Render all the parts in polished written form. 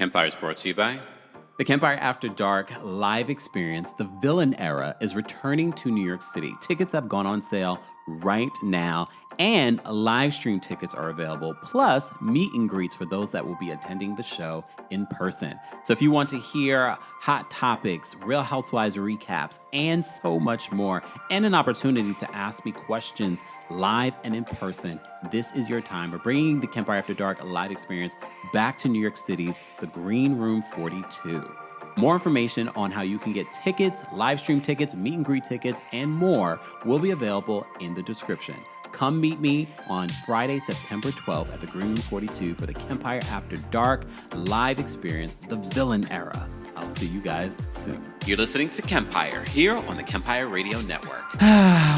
Kempire is brought to you by The Kempire After Dark live experience, The Villain Era, is returning to New York City. Tickets have gone on sale right now, and live stream tickets are available, plus meet and greets for those that will be attending the show in person. So if you want to hear hot topics, Real Housewives recaps, and so much more, and an opportunity to ask me questions live and in person, this is your time. We're bringing the Kempire After Dark live experience back to New York City's The Green Room 42. More information on how you can get tickets, live stream tickets, meet and greet tickets, and more will be available in the description. Come meet me on Friday, September 12th at the Green Room 42 for the Kempire After Dark live experience, The Villain Era. I'll see you guys soon. You're listening to Kempire here on the Kempire Radio Network.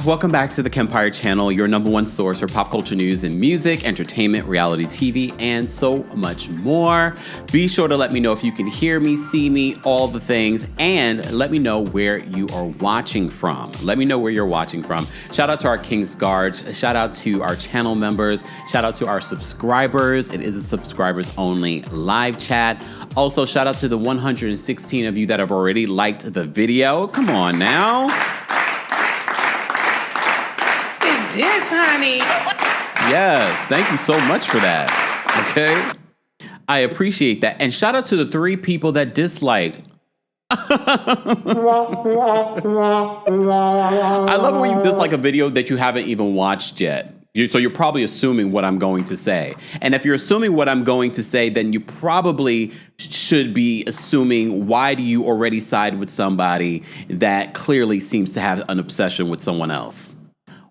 Welcome back to the Kempire channel, your number one source for pop culture news and music, entertainment, reality TV, and so much more. Be sure to let me know if you can hear me, see me, all the things, and let me know where you are watching from. Let me know where you're watching from. Shout out to our King's Guards. Shout out to our channel members. Shout out to our subscribers. It is a subscribers only live chat. Also, shout out to the 116 of you that have already liked the video. Come on now. It's this, honey. Yes, thank you so much for that. Okay, I appreciate that. And shout out to the 3 people that disliked. I love when you dislike a video that you haven't even watched yet. So you're probably assuming what I'm going to say. And if you're assuming what I'm going to say, then you probably should be assuming, why do you already side with somebody that clearly seems to have an obsession with someone else?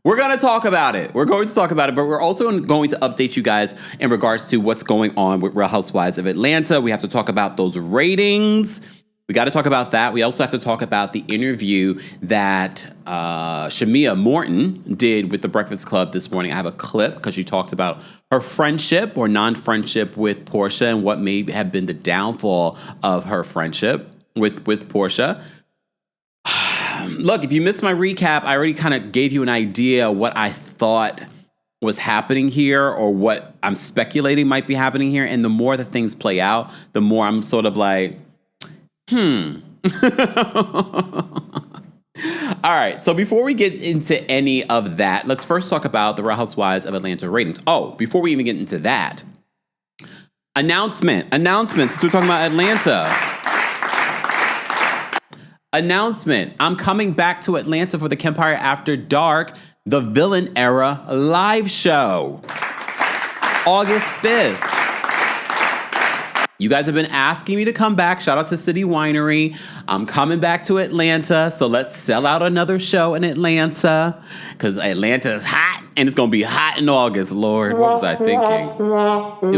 We're going to talk about it. We're going to talk about it, but we're also going to update you guys in regards to what's going on with Real Housewives of Atlanta. We have to talk about those ratings. We got to talk about that. We also have to talk about the interview that Shamia Morton did with The Breakfast Club this morning. I have a clip because she talked about her friendship or non-friendship with Portia and what may have been the downfall of her friendship with Portia. Look, if you missed my recap, I already kind of gave you an idea what I thought was happening here or what I'm speculating might be happening here. And the more that things play out, the more I'm sort of like, All right, so before we get into any of that, let's first talk about the Real Housewives of Atlanta ratings. Oh, before we even get into that, announcements. We're talking about Atlanta. Announcement. I'm coming back to Atlanta for the Kempire After Dark, The Villain Era live show, August 5th. You guys have been asking me to come back. Shout out to City Winery. I'm coming back to Atlanta, so let's sell out another show in Atlanta because Atlanta is hot, and it's going to be hot in August. Lord, what was I thinking? It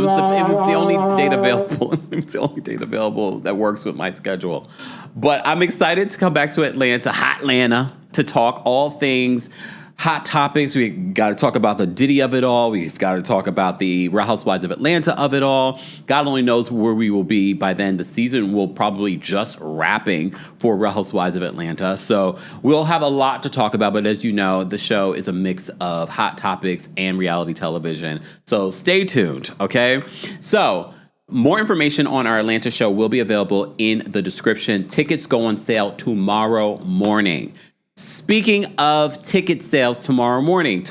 was the only date available. It was the only date available that works with my schedule. But I'm excited to come back to Atlanta, hot Atlanta, to talk all things hot topics. We got to talk about the Diddy of it all. We've got to talk about the Real Housewives of Atlanta of it all. God only knows where we will be by then. The season will probably just wrapping for Real Housewives of Atlanta. So we'll have a lot to talk about. But as you know, the show is a mix of hot topics and reality television. So stay tuned, okay? So more information on our Atlanta show will be available in the description. Tickets go on sale tomorrow morning. Speaking of ticket sales tomorrow morning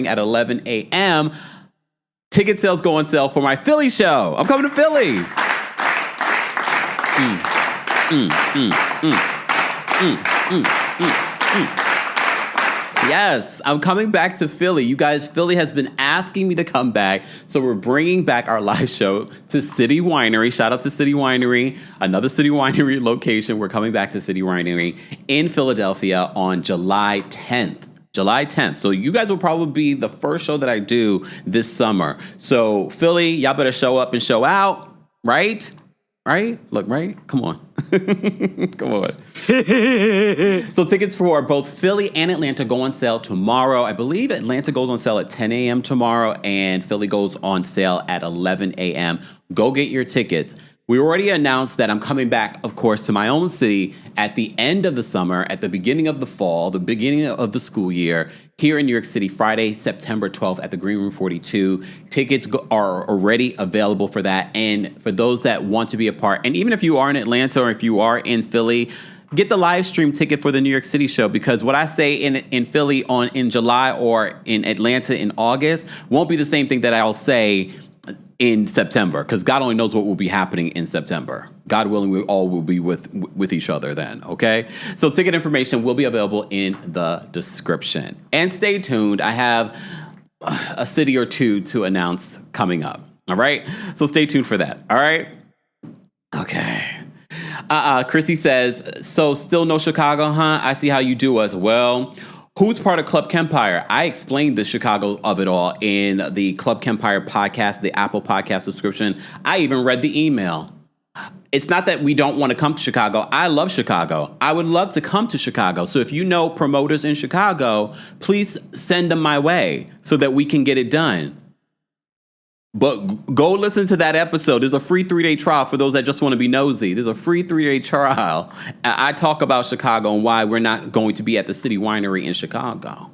at 11 a.m., ticket sales go on sale for my Philly show. I'm coming to Philly. Yes, I'm coming back to Philly. You guys, Philly has been asking me to come back, so we're bringing back our live show to City Winery. Shout out to City Winery, another City Winery location. We're coming back to City Winery in Philadelphia on July 10th. So you guys will probably be the first show that I do this summer. So Philly, y'all better show up and show out, right? Right? Look, right? Come on. Come on. So tickets for both Philly and Atlanta go on sale tomorrow. I believe Atlanta goes on sale at 10 a.m. tomorrow and Philly goes on sale at 11 a.m. Go get your tickets. We already announced that I'm coming back, of course, to my own city at the end of the summer, at the beginning of the fall, the beginning of the school year, here in New York City, Friday, September 12th at the Green Room 42. Tickets are already available for that. And for those that want to be a part, and even if you are in Atlanta or if you are in Philly, get the live stream ticket for the New York City show, because what I say in Philly in July or in Atlanta in August won't be the same thing that I'll say in September, because God only knows what will be happening in September. God willing, we all will be with each other then, okay? So ticket information will be available in the description. And stay tuned. I have a city or two to announce coming up, all right? So stay tuned for that, all right? Okay. Chrissy says, so still no Chicago, huh? I see how you do us. Well, who's part of Club Kempire? I explained the Chicago of it all in the Club Kempire podcast, the Apple podcast subscription. I even read the email. It's not that we don't want to come to Chicago. I love Chicago. I would love to come to Chicago. So if you know promoters in Chicago, please send them my way so that we can get it done. But go listen to that episode. There's a free 3-day trial for those that just want to be nosy. There's a free 3-day trial. I talk about Chicago and why we're not going to be at the City Winery in Chicago.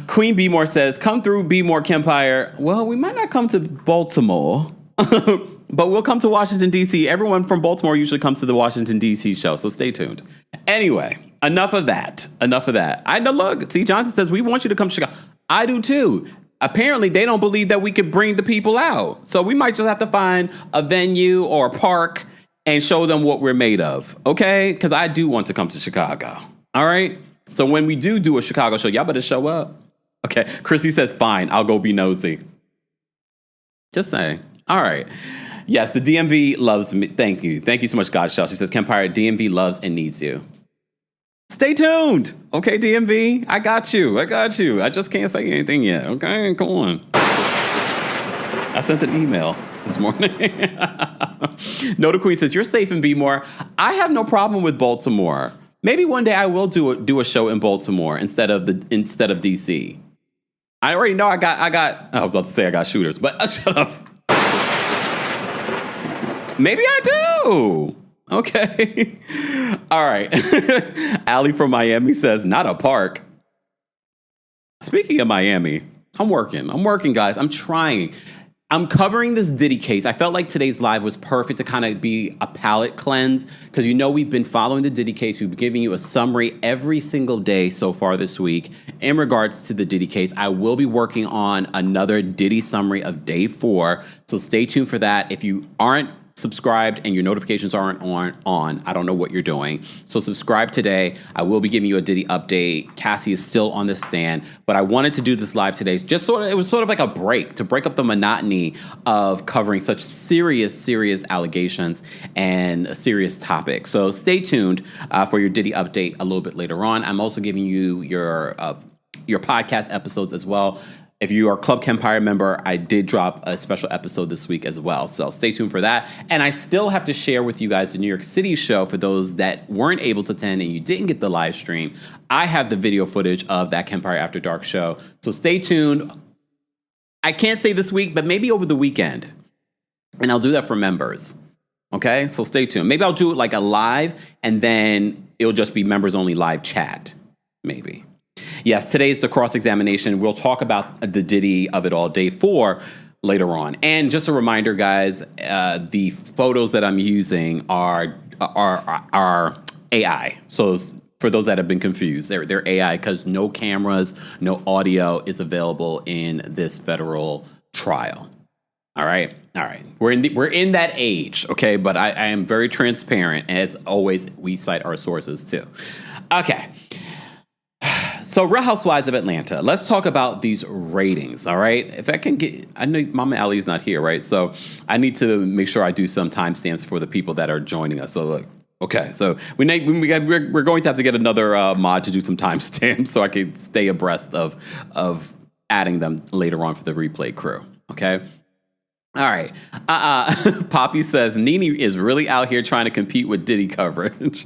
Queen B More says, come through B More Kempire. Well, we might not come to Baltimore, but we'll come to Washington, D.C. Everyone from Baltimore usually comes to the Washington, D.C. show, so stay tuned. Anyway. Enough of that. I know, look, T. Johnson says, we want you to come to Chicago. I do too. Apparently, they don't believe that we could bring the people out. So we might just have to find a venue or a park and show them what we're made of. Okay? Because I do want to come to Chicago. All right? So when we do a Chicago show, y'all better show up. Okay. Chrissy says, fine, I'll go be nosy. Just saying. All right. Yes, the DMV loves me. Thank you. Thank you so much, Godshell. She says, Kempire, DMV loves and needs you. Stay tuned. Okay, DMV, I got you. I just can't say anything yet. Okay, come on. I sent an email this morning. No, the Queen says, you're safe in Bmore. I have no problem with Baltimore. Maybe one day I will do a show in Baltimore instead of DC. I already know I was about to say I got shooters, but shut up. Maybe I do. Okay. All right. Allie from Miami says, not a park. Speaking of Miami, I'm working, guys. I'm trying. I'm covering this Diddy case. I felt like today's live was perfect to kind of be a palate cleanse, because we've been following the Diddy case. We've been giving you a summary every single day so far this week in regards to the Diddy case. I will be working on another Diddy summary of day 4, so stay tuned for that. If you aren't subscribed and your notifications aren't on, I don't know what you're doing. So subscribe today. I will be giving you a Diddy update. Cassie is still on the stand, but I wanted to do this live today. It was sort of like a break to break up the monotony of covering such serious allegations and a serious topic. So stay tuned for your Diddy update a little bit later on. I'm also giving you your podcast episodes as well. If you are a Club Kempire member, I did drop a special episode this week as well. So stay tuned for that. And I still have to share with you guys the New York City show for those that weren't able to attend and you didn't get the live stream. I have the video footage of that Kempire After Dark show. So stay tuned. I can't say this week, but maybe over the weekend. And I'll do that for members. Okay? So stay tuned. Maybe I'll do it like a live, and then it'll just be members only live chat. Maybe. Yes, today's the cross-examination. We'll talk about the Diddy of it all, day 4, later on. And just a reminder, guys, the photos that I'm using are AI. So for those that have been confused, they're AI because no cameras, no audio is available in this federal trial. All right. We're in that age, okay? But I am very transparent. As always, we cite our sources too. Okay. So Real Housewives of Atlanta, let's talk about these ratings, all right? If I can I know Mama Allie's not here, right? So I need to make sure I do some timestamps for the people that are joining us. So look, okay, so we're going to have to get another mod to do some timestamps so I can stay abreast of adding them later on for the replay crew, okay? All right. Poppy says, Nene is really out here trying to compete with Diddy coverage.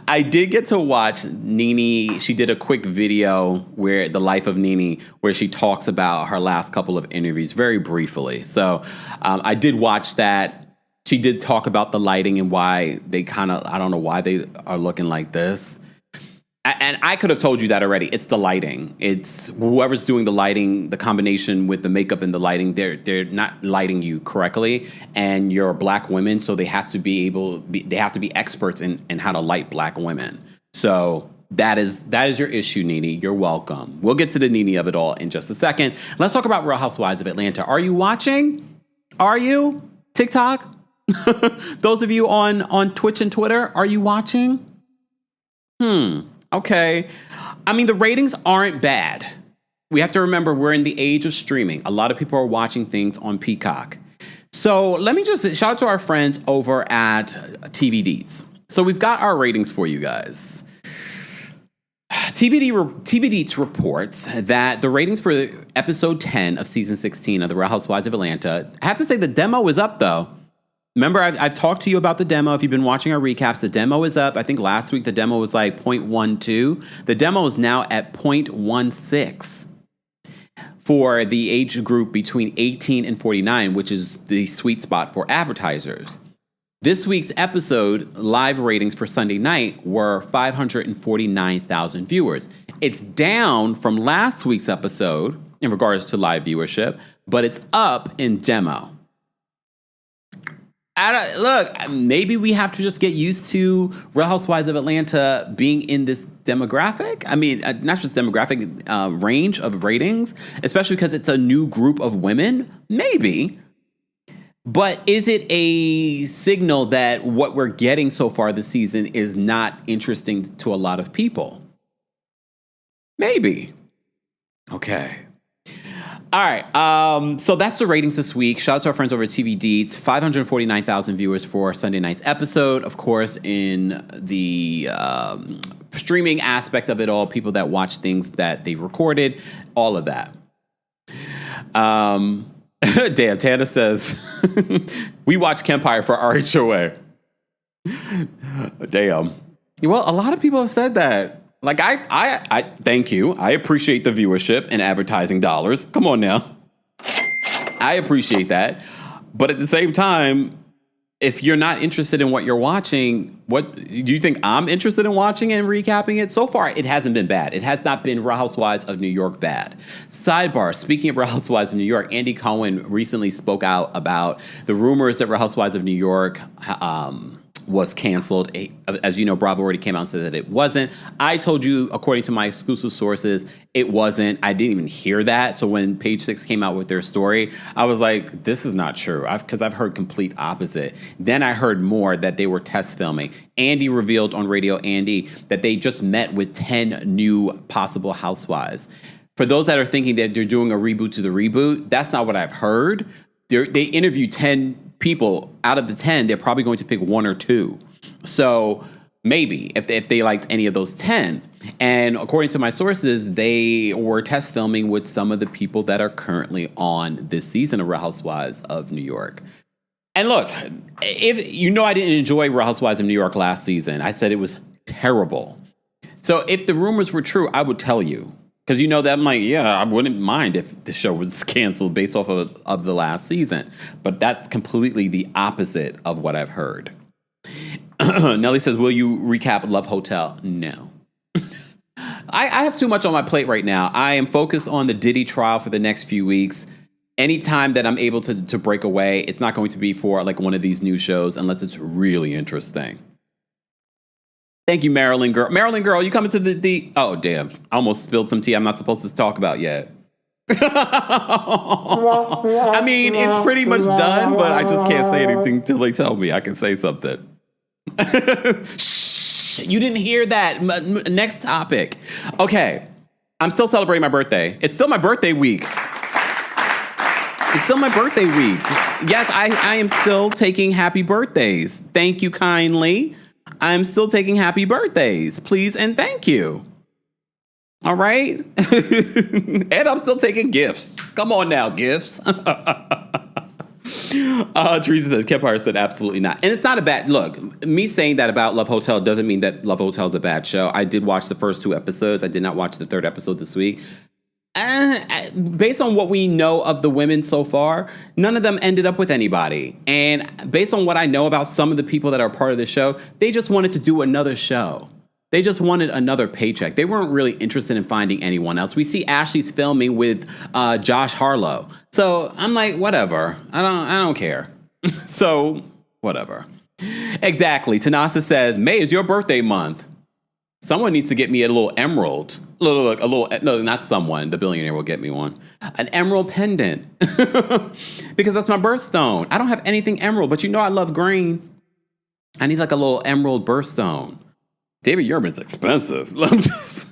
I did get to watch Nene. She did a quick video where the life of Nene, where she talks about her last couple of interviews very briefly. So I did watch that. She did talk about the lighting and why they I don't know why they are looking like this. And I could have told you that already. It's the lighting. It's whoever's doing the lighting, the combination with the makeup and the lighting, they're not lighting you correctly. And you're black women, so they have to they have to be experts in how to light black women. So that is your issue, Nene. You're welcome. We'll get to the Nene of it all in just a second. Let's talk about Real Housewives of Atlanta. Are you watching? Are you? TikTok? Those of you on Twitch and Twitter, are you watching? Okay. I mean, the ratings aren't bad. We have to remember we're in the age of streaming. A lot of people are watching things on Peacock. So let me just shout out to our friends over at TV Deets. So we've got our ratings for you guys. TV Deets reports that the ratings for episode 10 of season 16 of The Real Housewives of Atlanta, I have to say the demo is up, though. Remember, I've talked to you about the demo. If you've been watching our recaps, the demo is up. I think last week the demo was like 0.12. The demo is now at 0.16 for the age group between 18 and 49, which is the sweet spot for advertisers. This week's episode live ratings for Sunday night were 549,000 viewers. It's down from last week's episode in regards to live viewership, but it's up in demo. Look, maybe we have to just get used to Real Housewives of Atlanta being in this demographic. I mean, not just demographic range of ratings, especially because it's a new group of women. Maybe. But is it a signal that what we're getting so far this season is not interesting to a lot of people? Maybe. Okay. All right, so that's the ratings this week. Shout out to our friends over at TV Deets. 549,000 viewers for Sunday night's episode. Of course, in the streaming aspect of it all, people that watch things that they've recorded, all of that. Damn, Tana says, we watch Kempire for RHOA. Damn. Well, a lot of people have said that. Like, I thank you. I appreciate the viewership and advertising dollars. Come on now. I appreciate that. But at the same time, if you're not interested in what you're watching, what do you think I'm interested in watching and recapping it? So far, it hasn't been bad. It has not been Real Housewives of New York bad. Sidebar, speaking of Real Housewives of New York, Andy Cohen recently spoke out about the rumors that Real Housewives of New York was canceled. As you know, Bravo already came out and said that it wasn't. I told you, according to my exclusive sources, it wasn't. I didn't even hear that. So when Page Six came out with their story, I was like, this is not true. Because I've heard complete opposite. Then I heard more that they were test filming. Andy revealed on Radio Andy that they just met with 10 new possible housewives. For those that are thinking that they're doing a reboot to the reboot, that's not what I've heard. They interviewed 10 people. Out of the 10, they're probably going to pick one or two. So maybe if they liked any of those 10. And according to my sources, they were test filming with some of the people that are currently on this season of Real Housewives of New York. And look, if you know I didn't enjoy Real Housewives of New York last season. I said it was terrible. So if the rumors were true, I would tell you. Because you know that I'm like, yeah, I wouldn't mind if the show was canceled based off of the last season. But that's completely the opposite of what I've heard. Nelly says, will you recap Love Hotel? No. I have too much on my plate right now. I am focused on the Diddy trial for the next few weeks. Anytime that I'm able to break away, it's not going to be for like one of these new shows unless it's really interesting. Thank you, Marilyn Girl. Marilyn Girl, you coming to the... Oh, damn. I almost spilled some tea I'm not supposed to talk about yet. I mean, it's pretty much done, but I just can't say anything until they tell me I can say something. Shh, you didn't hear that. Next topic. Okay. I'm still celebrating my birthday. It's still my birthday week. It's still my birthday week. Yes, I am still taking happy birthdays. Thank you kindly. I'm still taking happy birthdays, please and thank you. All right? And I'm still taking gifts. Come on now, gifts. Teresa says, Kempire said absolutely not. And it's not a bad, look, me saying that about Love Hotel doesn't mean that Love Hotel is a bad show. I did watch the first 2 episodes. I did not watch the 3rd episode this week. Based on what we know of the women so far, none of them ended up with anybody. And based on what I know about some of the people that are part of the show, they just wanted to do another show. They just wanted another paycheck. They weren't really interested in finding anyone else. We see Ashley's filming with Josh Harlow. So I'm like, whatever. I don't care. So whatever. Exactly. Tanasa says, May is your birthday month. Someone needs to get me a little emerald. No, not someone. The billionaire will get me one. An emerald pendant. Because that's my birthstone. I don't have anything emerald, but you know I love green. I need like a little emerald birthstone. David Yurman's expensive. I'm just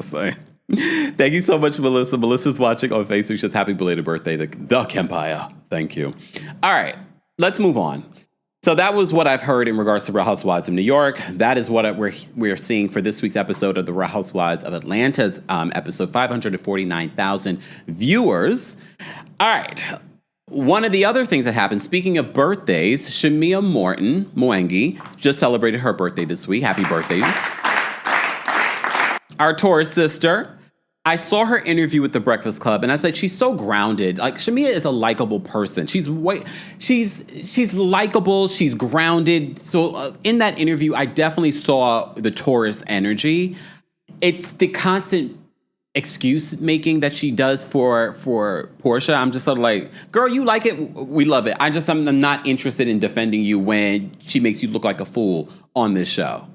saying. Thank you so much, Melissa. Melissa's watching on Facebook. She says, happy belated birthday, the Kempire. Thank you. All right, let's move on. So that was what I've heard in regards to Real Housewives of New York. That is what we're seeing for this week's episode of the Real Housewives of Atlanta's episode, 549,000 viewers. All right. One of the other things that happened, speaking of birthdays, Shamia Morton, Mwangi, just celebrated her birthday this week. Happy birthday. Our Taurus sister. I saw her interview with The Breakfast Club, and I said, she's so grounded. Like, Shamia is a likable person. She's likable. She's grounded. So in that interview, I definitely saw the Taurus energy. It's the constant excuse making that she does for Portia. I'm just sort of like, girl, you like it, we love it. I'm not interested in defending you when she makes you look like a fool on this show.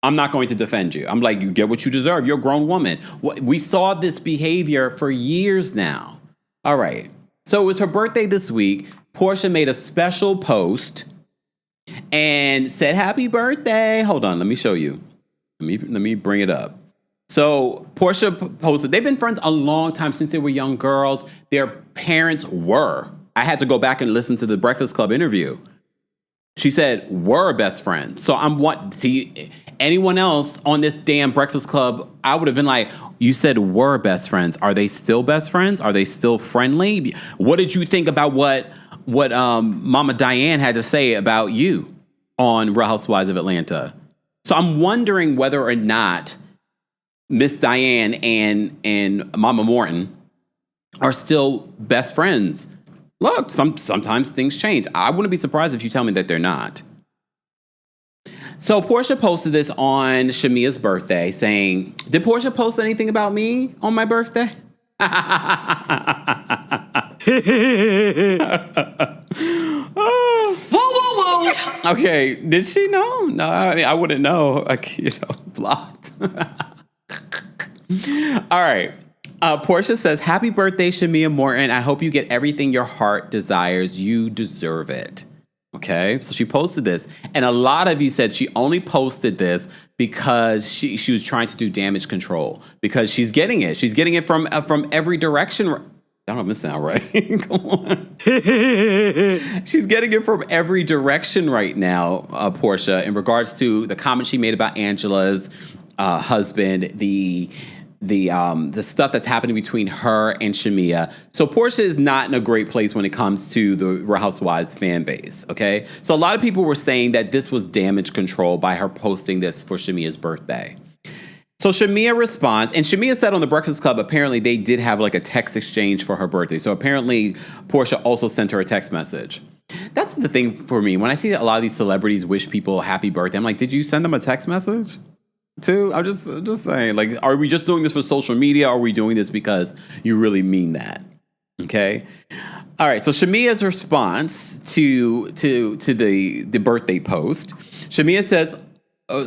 I'm not going to defend you. I'm like, you get what you deserve. You're a grown woman. We saw this behavior for years now. All right. So it was her birthday this week. Portia made a special post and said, happy birthday. Hold on. Let me show you. Let me bring it up. So Portia posted, they've been friends a long time, since they were young girls. Their parents were. I had to go back and listen to the Breakfast Club interview. She said, were best friends. So see, anyone else on this damn Breakfast Club, I would have been like, you said were best friends. Are they still best friends? Are they still friendly? What did you think about what Mama Diane had to say about you on Real Housewives of Atlanta? So I'm wondering whether or not Miss Diane and Mama Morton are still best friends. Look, sometimes things change. I wouldn't be surprised if you tell me that they're not. So Portia posted this on Shamia's birthday saying, did Portia post anything about me on my birthday? Okay, did she know? No, I mean, I wouldn't know. Blocked. All right. Portia says, happy birthday, Shamia Morton. I hope you get everything your heart desires. You deserve it. Okay, so she posted this, and a lot of you said she only posted this because she was trying to do damage control, because she's getting it. She's getting it from every direction. I don't know if this sounds right. Come on. She's getting it from every direction right now, Portia, in regards to the comment she made about Angela's husband, the stuff that's happening between her and Shamia. So Portia is not in a great place when it comes to the Real Housewives fan base, okay? So a lot of people were saying that this was damage control by her posting this for Shamia's birthday. So Shamia responds, and Shamia said on The Breakfast Club, apparently they did have like a text exchange for her birthday. So apparently Portia also sent her a text message. That's the thing for me. When I see a lot of these celebrities wish people happy birthday, I'm like, did you send them a text message? Too? I'm just saying, like, are we just doing this for social media? Or are we doing this because you really mean that? Okay. All right. So Shamia's response to the birthday post, Shamia says, the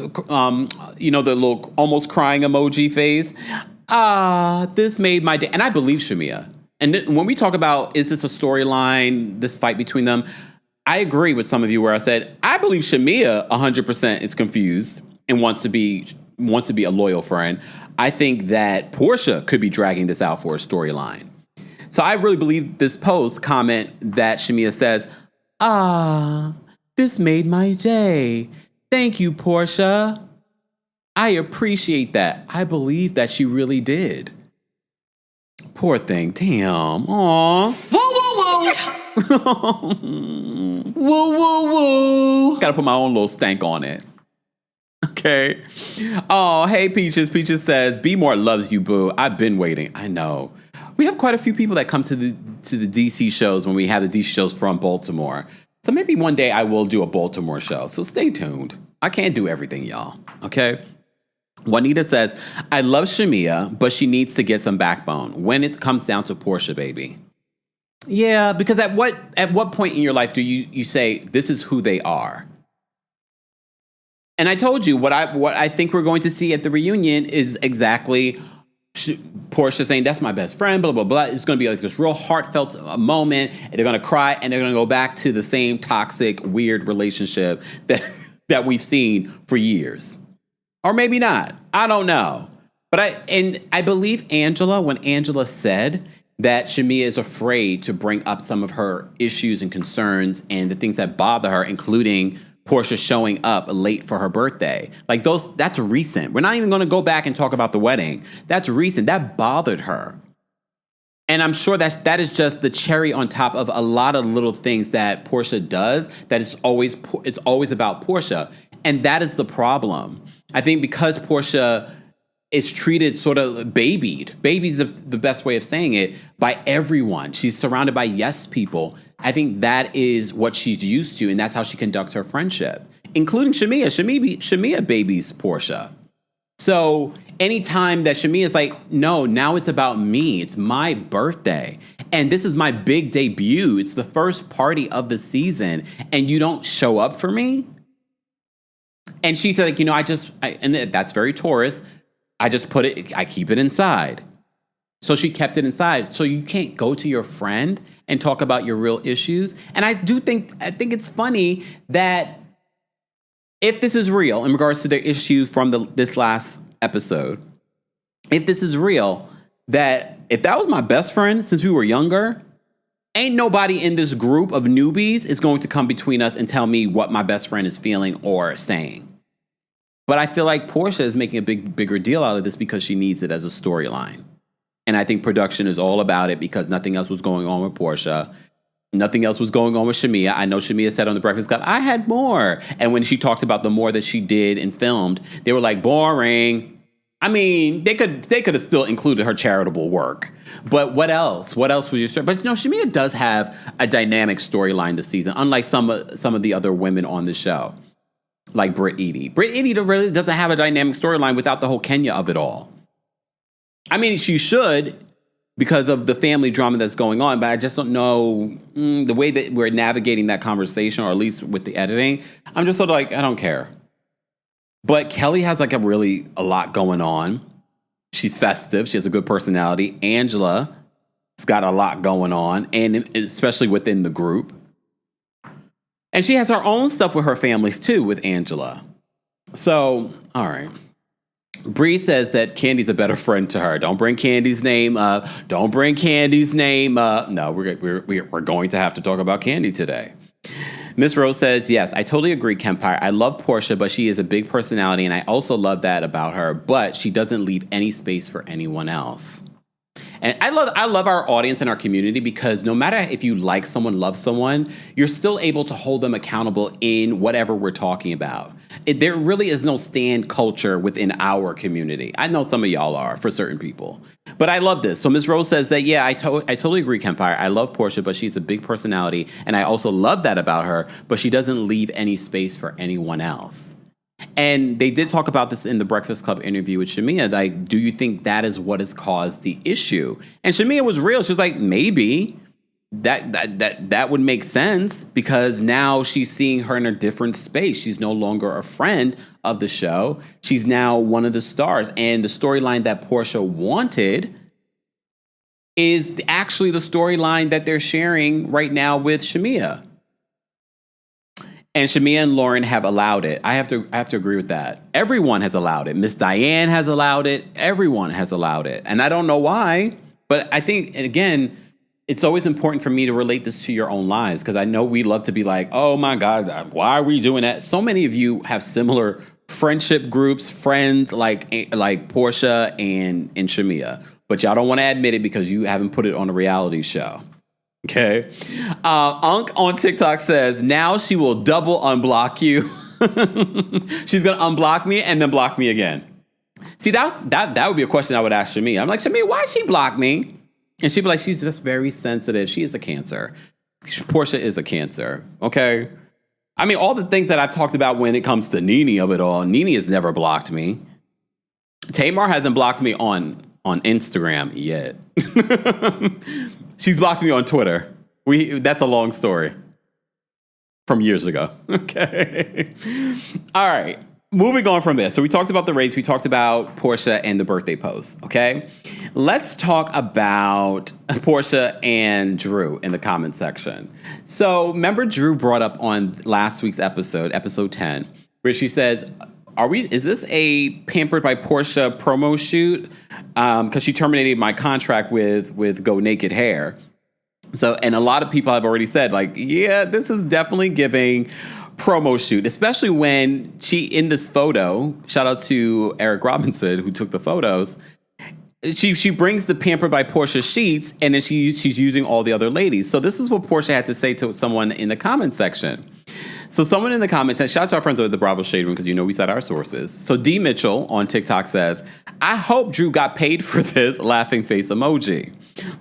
little almost crying emoji face. This made my day. And I believe Shamia. And when we talk about, is this a storyline, this fight between them? I agree with some of you where I said, I believe Shamia 100% is confused and wants to be a loyal friend. I think that Portia could be dragging this out for a storyline. So I really believe this post comment that Shamia says, this made my day. Thank you, Portia. I appreciate that. I believe that she really did. Poor thing. Damn. Aw. Woo, woo, woo. Gotta put my own little stank on it. Okay. Oh, hey, Peaches. Peaches says, Be More loves you, boo. I've been waiting. I know. We have quite a few people that come to the DC shows when we have the DC shows from Baltimore. So maybe one day I will do a Baltimore show. So stay tuned. I can't do everything, y'all. Okay. Juanita says, I love Shamia, but she needs to get some backbone when it comes down to Portia, baby. Yeah, because at what point in your life do you say, this is who they are? And I told you, what I think we're going to see at the reunion is exactly Portia saying, that's my best friend, blah, blah, blah. It's going to be like this real heartfelt moment. And they're going to cry, and they're going to go back to the same toxic, weird relationship that we've seen for years. Or maybe not. I don't know. But I believe Angela, when Angela said that Shamia is afraid to bring up some of her issues and concerns and the things that bother her, including Portia showing up late for her birthday. Like that's recent. We're not even going to go back and talk about the wedding. That's recent. That bothered her. And I'm sure that is just the cherry on top of a lot of little things that Portia does, that it's always about Portia. And that is the problem. I think because Portia is treated sort of baby's the best way of saying it, by everyone. She's surrounded by yes people. I think that is what she's used to, and that's how she conducts her friendship, including Shamia. Shamia babies Portia. So anytime that Shamia is like, no, now it's about me. It's my birthday. And this is my big debut. It's the first party of the season. And you don't show up for me? And she's like, and that's very Taurus. I keep it inside. So she kept it inside. So you can't go to your friend and talk about your real issues. And I think it's funny that if this is real in regards to the issue from this last episode, if this is real, that if that was my best friend since we were younger, ain't nobody in this group of newbies is going to come between us and tell me what my best friend is feeling or saying. But I feel like Portia is making a bigger deal out of this because she needs it as a storyline. And I think production is all about it because nothing else was going on with Portia. Nothing else was going on with Shamia. I know Shamia said on the Breakfast Club, I had more. And when she talked about the more that she did and filmed, they were like, boring. I mean, they could have still included her charitable work. But what else? What else was your story? But Shamia does have a dynamic storyline this season, unlike some of the other women on the show, like Britt Eady. Britt Eady really doesn't have a dynamic storyline without the whole Kenya of it all. I mean, she should because of the family drama that's going on, but I just don't know the way that we're navigating that conversation, or at least with the editing. I'm just sort of like, I don't care. But Kelly has like a lot going on. She's festive. She has a good personality. Angela's got a lot going on, and especially within the group. And she has her own stuff with her families too, with Angela. So, all right. Bree says that Candy's a better friend to her. Don't bring Candy's name up. Don't bring Candy's name up. No, we're going to have to talk about Kandi today. Miss Rose says, yes, I totally agree, Kempire. I love Portia, but she is a big personality, and I also love that about her, but she doesn't leave any space for anyone else. And I love our audience and our community because no matter if you like someone, love someone, you're still able to hold them accountable in whatever we're talking about. There really is no stand culture within our community. I know some of y'all are for certain people. But I love this. So Ms. Rose says that, yeah, I totally agree, Kempire. I love Portia, but she's a big personality. And I also love that about her, but she doesn't leave any space for anyone else. And they did talk about this in the Breakfast Club interview with Shamia. Like, do you think that is what has caused the issue? And Shamia was real. She was like, maybe that would make sense because now she's seeing her in a different space. She's no longer a friend of the show. She's now one of the stars. And the storyline that Portia wanted is actually the storyline that they're sharing right now with Shamia. And Shamia and Lauren have allowed it. I have to agree with that. Everyone has allowed it. Miss Diane has allowed it. Everyone has allowed it. And I don't know why, but I think, again, it's always important for me to relate this to your own lives because I know we love to be like, oh my God, why are we doing that? So many of you have similar friendship groups, friends like Portia and Shamia, but y'all don't want to admit it because you haven't put it on a reality show. Okay. Unk on TikTok says, now she will double unblock you. She's going to unblock me and then block me again. See, that would be a question I would ask Shamia. I'm like, Shamia, why she block me? And she'd be like, she's just very sensitive. She is a Cancer. Portia is a Cancer. Okay. I mean, all the things that I've talked about when it comes to Nene of it all, Nene has never blocked me. Tamar hasn't blocked me on Instagram yet. She's blocked me on Twitter. That's a long story from years ago. Okay. All right. Moving on from this. So we talked about the race. We talked about Portia and the birthday post. Okay. Let's talk about Portia and Drew in the comment section. So remember Drew brought up on last week's episode 10, where she says, is this a Pampered by Portia promo shoot? Because she terminated my contract with Go Naked Hair. So, and a lot of people have already said, like, yeah, this is definitely giving promo shoot, especially when in this photo, shout out to Eric Robinson who took the photos. She brings the Pampered by Portia sheets, and then she's using all the other ladies. So this is what Portia had to say to someone in the comment section. So someone in the comments said, shout out to our friends over at the Bravo Shade Room, because we said our sources. So D. Mitchell on TikTok says, I hope Drew got paid for this laughing face emoji.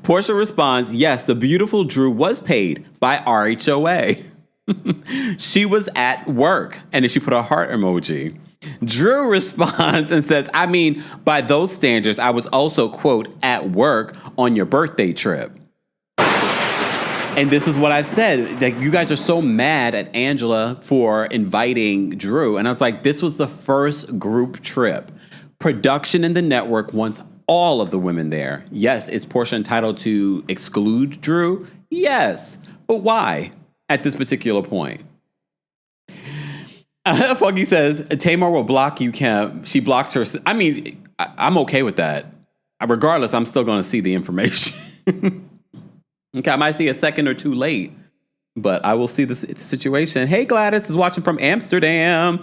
Portia responds, yes, the beautiful Drew was paid by RHOA. She was at work. And then she put a heart emoji. Drew responds and says, I mean, by those standards, I was also, quote, at work on your birthday trip. And this is what I said. Like, you guys are so mad at Angela for inviting Drew. And I was like, this was the first group trip. Production in the network wants all of the women there. Yes, is Portia entitled to exclude Drew? Yes. But why at this particular point? Foggy says, Tamar will block you, Kemp. She blocks her. I mean, I'm okay with that. Regardless, I'm still going to see the information. Okay, I might see a second or two late, but I will see the situation. Hey, Gladys is watching from Amsterdam.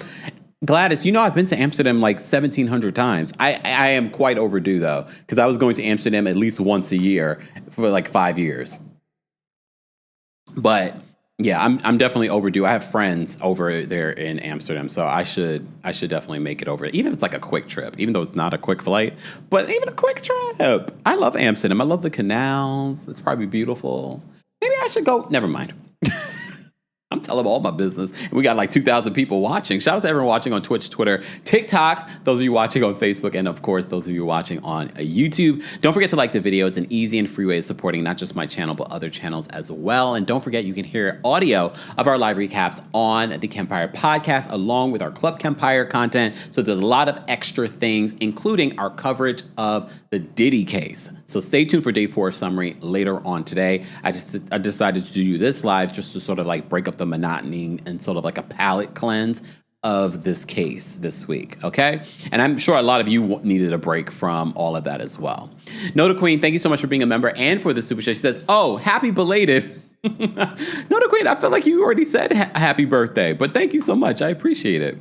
Gladys, I've been to Amsterdam like 1,700 times. I am quite overdue, though, because I was going to Amsterdam at least once a year for like 5 years. But yeah, I'm definitely overdue. I have friends over there in Amsterdam, so I should definitely make it over. Even if it's like a quick trip, even though it's not a quick flight, but even a quick trip. I love Amsterdam. I love the canals. It's probably beautiful. Maybe I should go. Never mind. I'm telling all my business. And we got like 2,000 people watching. Shout out to everyone watching on Twitch, Twitter, TikTok, those of you watching on Facebook, and of course, those of you watching on YouTube. Don't forget to like the video. It's an easy and free way of supporting not just my channel, but other channels as well. And don't forget, you can hear audio of our live recaps on the Kempire podcast, along with our Club Kempire content. So there's a lot of extra things, including our coverage of the Diddy case. So stay tuned for day 4 summary later on today. I decided to do this live just to sort of like break up the monotony and sort of like a palate cleanse of this case this week, okay? And I'm sure a lot of you needed a break from all of that as well. Noda Queen, thank you so much for being a member and for the super chat. She says, oh, happy belated. Noda Queen, I feel like you already said happy birthday, but thank you so much. I appreciate it.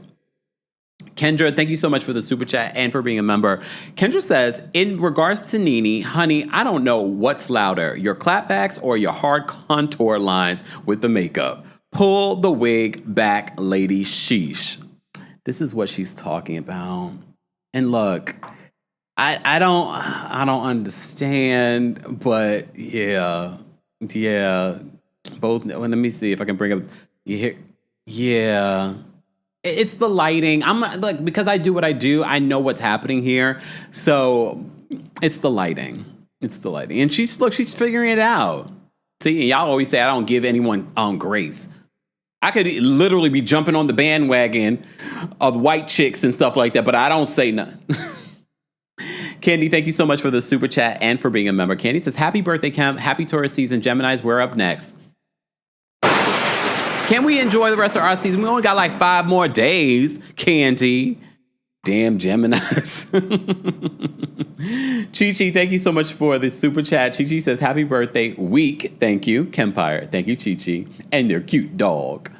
Kendra, thank you so much for the super chat and for being a member. Kendra says, in regards to Nene, honey, I don't know what's louder, your clapbacks or your hard contour lines with the makeup. Pull the wig back, lady, sheesh. This is what she's talking about. And look, I don't understand, but yeah. Both. Let me see if I can bring up. Yeah. It's the lighting. Because I do what I do, I know what's happening here. So it's the lighting. And she's figuring it out. See, and y'all always say I don't give anyone grace. I could literally be jumping on the bandwagon of white chicks and stuff like that, but I don't say nothing. Kandi, thank you so much for the super chat and for being a member. Kandi says, happy birthday, Kemp. Happy Taurus season. Geminis, we're up next. Can we enjoy the rest of our season? We only got like 5 more days, Kandi. Damn Geminis. Chi-Chi, thank you so much for the super chat. Chi-Chi says, happy birthday week. Thank you, Kempire. Thank you, Chi-Chi. And their cute dog.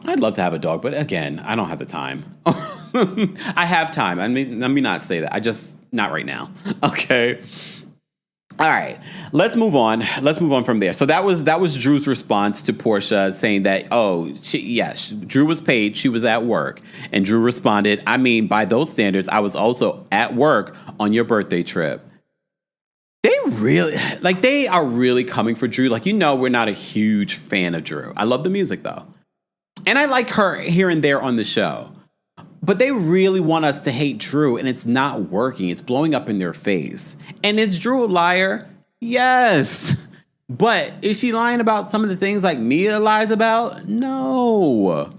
I'd love to have a dog, but again, I don't have the time. I have time. Let me not say that. Not right now. Okay. All right, let's move on. Let's move on from there. So that was Drew's response to Portia saying that, Drew was paid. She was at work. And Drew responded, I mean, by those standards, I was also at work on your birthday trip. They are really coming for Drew. Like, we're not a huge fan of Drew. I love the music, though. And I like her here and there on the show. But they really want us to hate Drew, and it's not working. It's blowing up in their face. And is Drew a liar? Yes. But is she lying about some of the things like Mia lies about? No.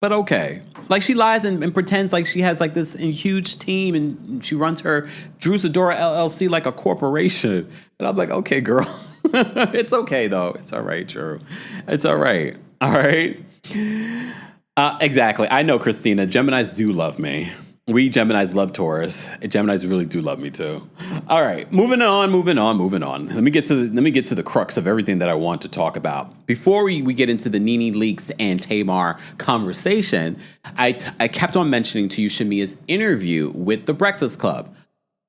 But okay. Like, she lies and pretends like she has like this huge team and she runs her Drew's Adora LLC like a corporation. And I'm like, okay, girl. It's okay, though. It's all right, Drew. It's all right. All right. Exactly. I know, Christina. Geminis do love me. We Geminis love Taurus. Geminis really do love me too. All right, moving on. Let me get to the crux of everything that I want to talk about. Before we get into the Nene Leakes and Tamar conversation, I kept on mentioning to you Shamia's interview with The Breakfast Club.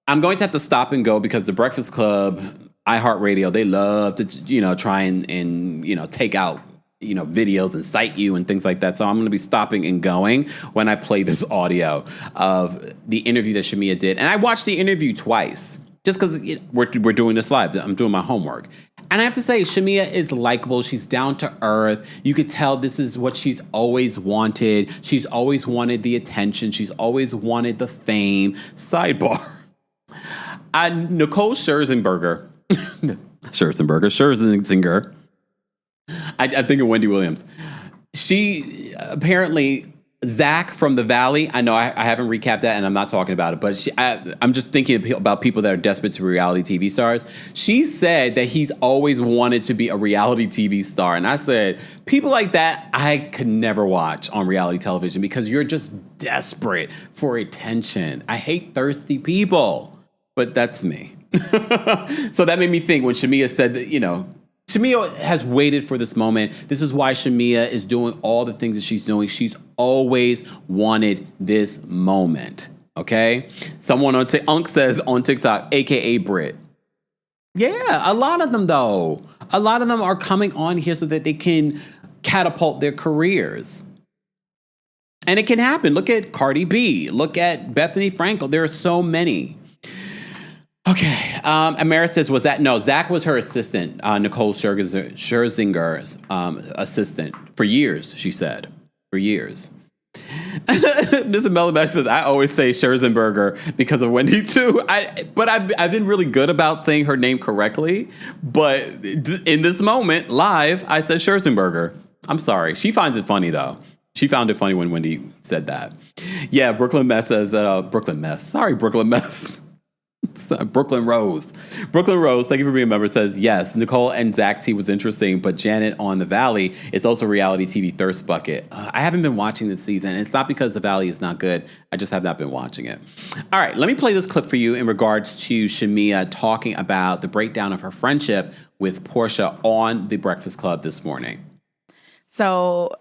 I'm going to have to stop and go because The Breakfast Club, iHeartRadio, they love to try and take out videos and cite you and things like that. So I'm going to be stopping and going when I play this audio of the interview that Shamia did. And I watched the interview twice just because we're doing this live. I'm doing my homework. And I have to say, Shamia is likable. She's down to earth. You could tell this is what she's always wanted. She's always wanted the attention. She's always wanted the fame. Sidebar. Nicole Scherzinger. I think of Wendy Williams. She apparently, Zach from the Valley, I know I haven't recapped that and I'm not talking about it, but I'm just thinking about people that are desperate to be reality TV stars. She said that he's always wanted to be a reality TV star. And I said, people like that, I could never watch on reality television because you're just desperate for attention. I hate thirsty people, but that's me. So that made me think when Shamia said that, Shamia has waited for this moment. This is why Shamia is doing all the things that she's doing. She's always wanted this moment, okay? Someone on Unk says on TikTok, a.k.a. Brit. Yeah, a lot of them, though. A lot of them are coming on here so that they can catapult their careers. And it can happen. Look at Cardi B. Look at Bethany Frankel. There are so many. Okay. Amara says, Zach was her assistant, Nicole Scherzinger's assistant for years, she said. For years. Mr. Melamash says, I always say Scherzenberger because of Wendy too. But I've been really good about saying her name correctly. But in this moment, live, I said Scherzenberger. I'm sorry. She finds it funny though. She found it funny when Wendy said that. Yeah, Brooklyn Mess says that, Brooklyn Mess. Sorry, Brooklyn Mess. Brooklyn Rose, thank you for being a member, says, yes, Nicole and Zach T was interesting, but Janet on The Valley is also reality TV thirst bucket. I haven't been watching this season. It's not because The Valley is not good. I just have not been watching it. All right, let me play this clip for you in regards to Shamia talking about the breakdown of her friendship with Portia on The Breakfast Club this morning. So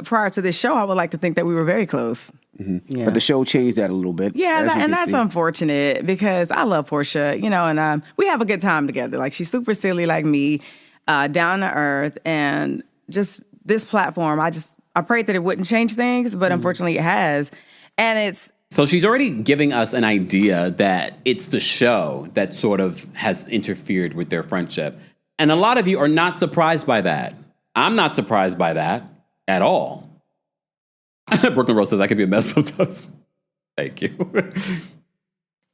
prior to this show, I would like to think that we were very close. Mm-hmm. Yeah. But the show changed that a little bit. Yeah, and that's unfortunate because I love Portia, and we have a good time together. Like, she's super silly like me, down to earth, and just this platform, I prayed that it wouldn't change things, but unfortunately it has. And So she's already giving us an idea that it's the show that sort of has interfered with their friendship. And a lot of you are not surprised by that. I'm not surprised by that at all. Brooklyn Rose says, I could be a mess sometimes. Thank you.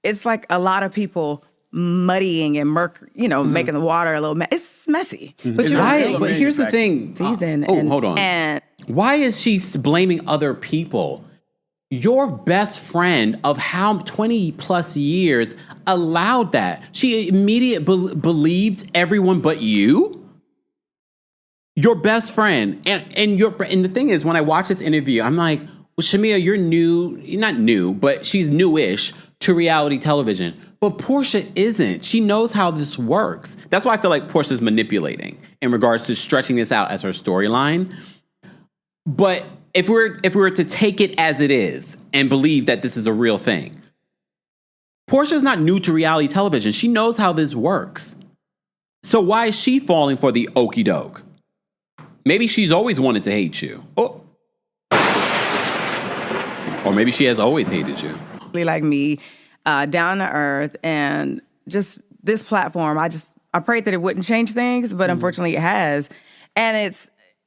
It's like a lot of people muddying and making the water a little it's messy. Mm-hmm. But here's the thing. Hold on. And why is she blaming other people? Your best friend of how 20 plus years allowed that. She immediately believed everyone but you? Your best friend. And the thing is, when I watch this interview, I'm like, well, Shamia, you're not new, but she's newish to reality television. But Portia isn't. She knows how this works. That's why I feel like Portia's manipulating in regards to stretching this out as her storyline. But if we were to take it as it is and believe that this is a real thing, Portia's not new to reality television. She knows how this works. So why is she falling for the okie doke? Maybe she's always wanted to hate you. Oh. Or maybe she has always hated you. Like me, down to earth, and just this platform, I prayed that it wouldn't change things, but unfortunately it has. And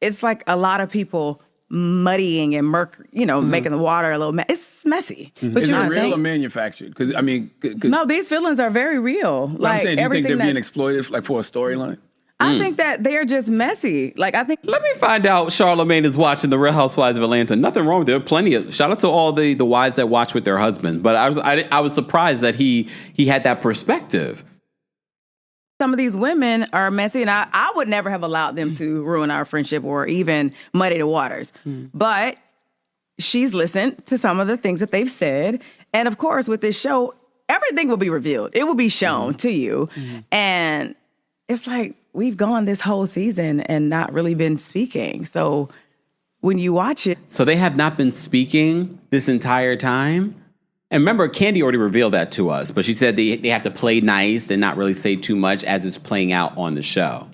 it's like a lot of people muddying and making the water a little it's messy. But Is you it know what I'm real saying? or manufactured? Because I mean, No, these feelings are very real. I'm saying, do you think they're being that's- exploited like for a storyline? I think that they're just messy. Like, I think Let me find out Charlamagne is watching The Real Housewives of Atlanta. Nothing wrong with it. There are plenty of... Shout out to all the wives that watch with their husband. But I was surprised that he had that perspective. some of these women are messy, and I would never have allowed them to ruin our friendship or even muddy the waters. But she's listened to some of the things that they've said. And of course, with this show, everything will be revealed. It will be shown to you. And it's like, we've gone this whole season and not really been speaking. So when you watch it... So they have not been speaking this entire time? And remember, Kandi already revealed that to us, but she said they have to play nice and not really say too much as it's playing out on the show.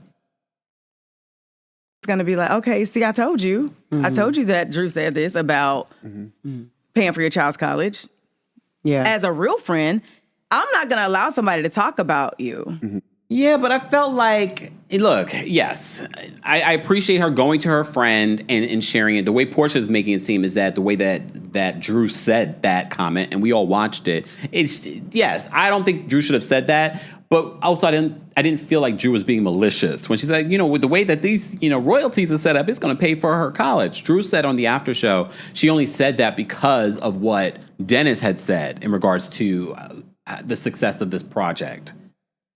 It's going to be like, okay, see, I told you. I told you that Drew said this about paying for your child's college. Yeah. As a real friend, I'm not going to allow somebody to talk about you. Yeah, but I felt like, look, yes, I appreciate her going to her friend and sharing it. The way Portia's making it seem is that the way that Drew said that comment, and we all watched it, yes, I don't think Drew should have said that, but also I didn't feel like Drew was being malicious. When she said, with the way that these, royalties are set up, it's going to pay for her college. Drew said on the after show, she only said that because of what Dennis had said in regards to the success of this project.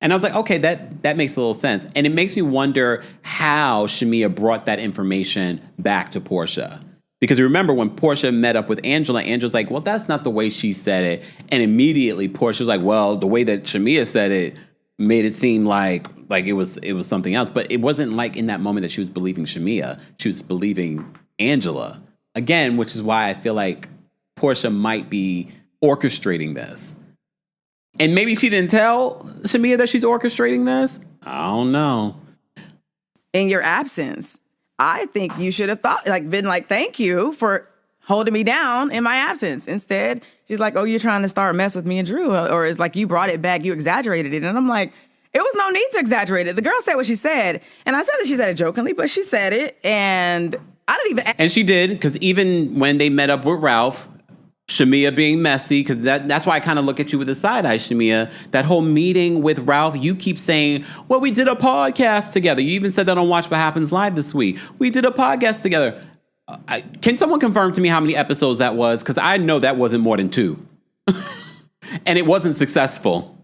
And I was like, okay, that makes a little sense. And it makes me wonder how Shamea brought that information back to Portia. Because remember when Portia met up with Angela, Angela's like, well, that's not the way she said it. And immediately Portia's like, well, the way that Shamea said it made it seem like it was something else. But it wasn't like in that moment that she was believing Shamea. She was believing Angela. Again, which is why I feel like Portia might be orchestrating this. And maybe she didn't tell Shamea that she's orchestrating this. I don't know. In your absence, I think you should have been like, thank you for holding me down in my absence. Instead, she's like, oh, you're trying to start a mess with me and Drew. Or it's like, you brought it back, you exaggerated it. And I'm like, it was no need to exaggerate it. The girl said what she said. And I said that she said it jokingly, but she said it. And I didn't even... And she did, because even when they met up with Ralph... Shamea being messy, because that's why I kind of look at you with a side eye, Shamea. That whole meeting with Ralph, you keep saying, well, we did a podcast together. You even said that on Watch What Happens Live this week. We did a podcast together. Can someone confirm to me how many episodes that was? Because I know that wasn't more than 2. And it wasn't successful.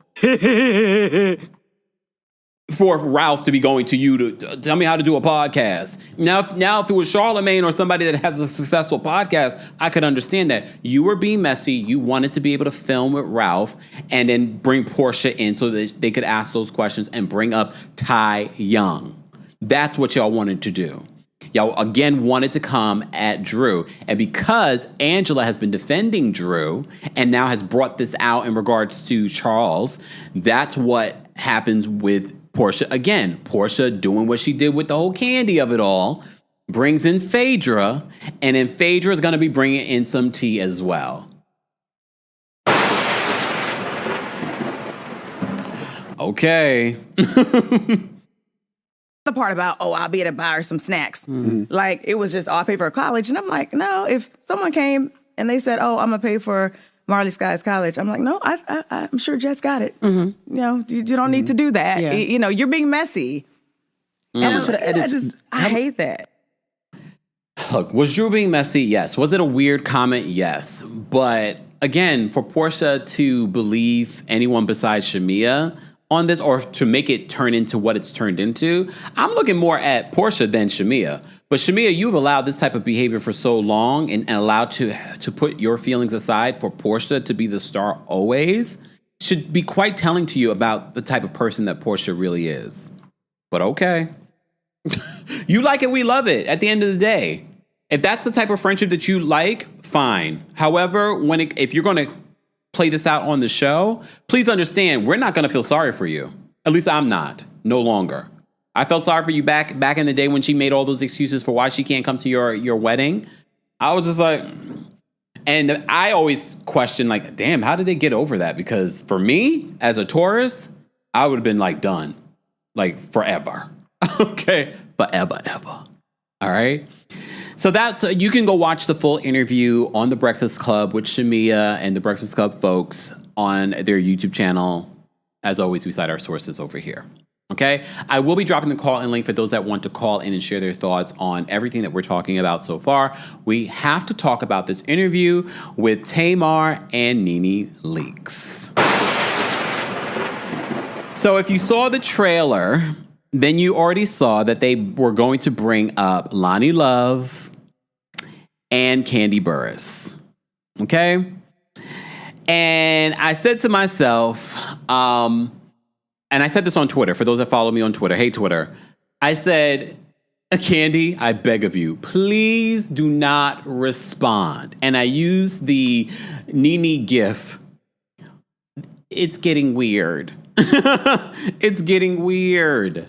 For Ralph to be going to you to tell me how to do a podcast. Now, if it was Charlamagne or somebody that has a successful podcast, I could understand that. You were being messy. You wanted to be able to film with Ralph and then bring Portia in so that they could ask those questions and bring up Ty Young. That's what y'all wanted to do. Y'all, again, wanted to come at Drew. And because Angela has been defending Drew and now has brought this out in regards to Charles, that's what happens with Portia. Again, Portia doing what she did with the whole Kandi of it all, brings in Phaedra, and then Phaedra is going to be bringing in some tea as well. Okay. The part about, I'll be able to buy her some snacks. Like, it was just, I'll pay for her college. And I'm like, no, if someone came and they said, I'm going to pay for Marley Sky's college, I'm like, no, I'm sure Jess got it. You don't need to do that. Yeah. You're being messy. And I hate that. Look, was Drew being messy? Yes. Was it a weird comment? Yes. But again, for Portia to believe anyone besides Shamea on this, or to make it turn into what it's turned into, I'm looking more at Portia than Shamea. But Shamea, you've allowed this type of behavior for so long and allowed to put your feelings aside for Portia to be the star always, should be quite telling to you about the type of person that Portia really is. But okay. You like it, we love it at the end of the day. If that's the type of friendship that you like, fine. However, if you're going to play this out on the show, please understand we're not going to feel sorry for you. At least I'm not. No longer. I felt sorry for you back in the day when she made all those excuses for why she can't come to your wedding. I was just like, and I always question, like, damn, how did they get over that? Because for me, as a tourist, I would have been like done, like forever. Okay, forever, ever. All right. So that's you can go watch the full interview on The Breakfast Club with Shamia and The Breakfast Club folks on their YouTube channel. As always, we cite our sources over here. Okay, I will be dropping the call-in link for those that want to call in and share their thoughts on everything that we're talking about so far. We have to talk about this interview with Tamar and Nene Leakes. So if you saw the trailer, then you already saw that they were going to bring up Loni Love and Kandi Burruss. Okay? And I said to myself, and I said this on Twitter, for those that follow me on Twitter. Hey, Twitter. I said, Kandi, I beg of you, please do not respond. And I used the Nene gif. It's getting weird. It's getting weird.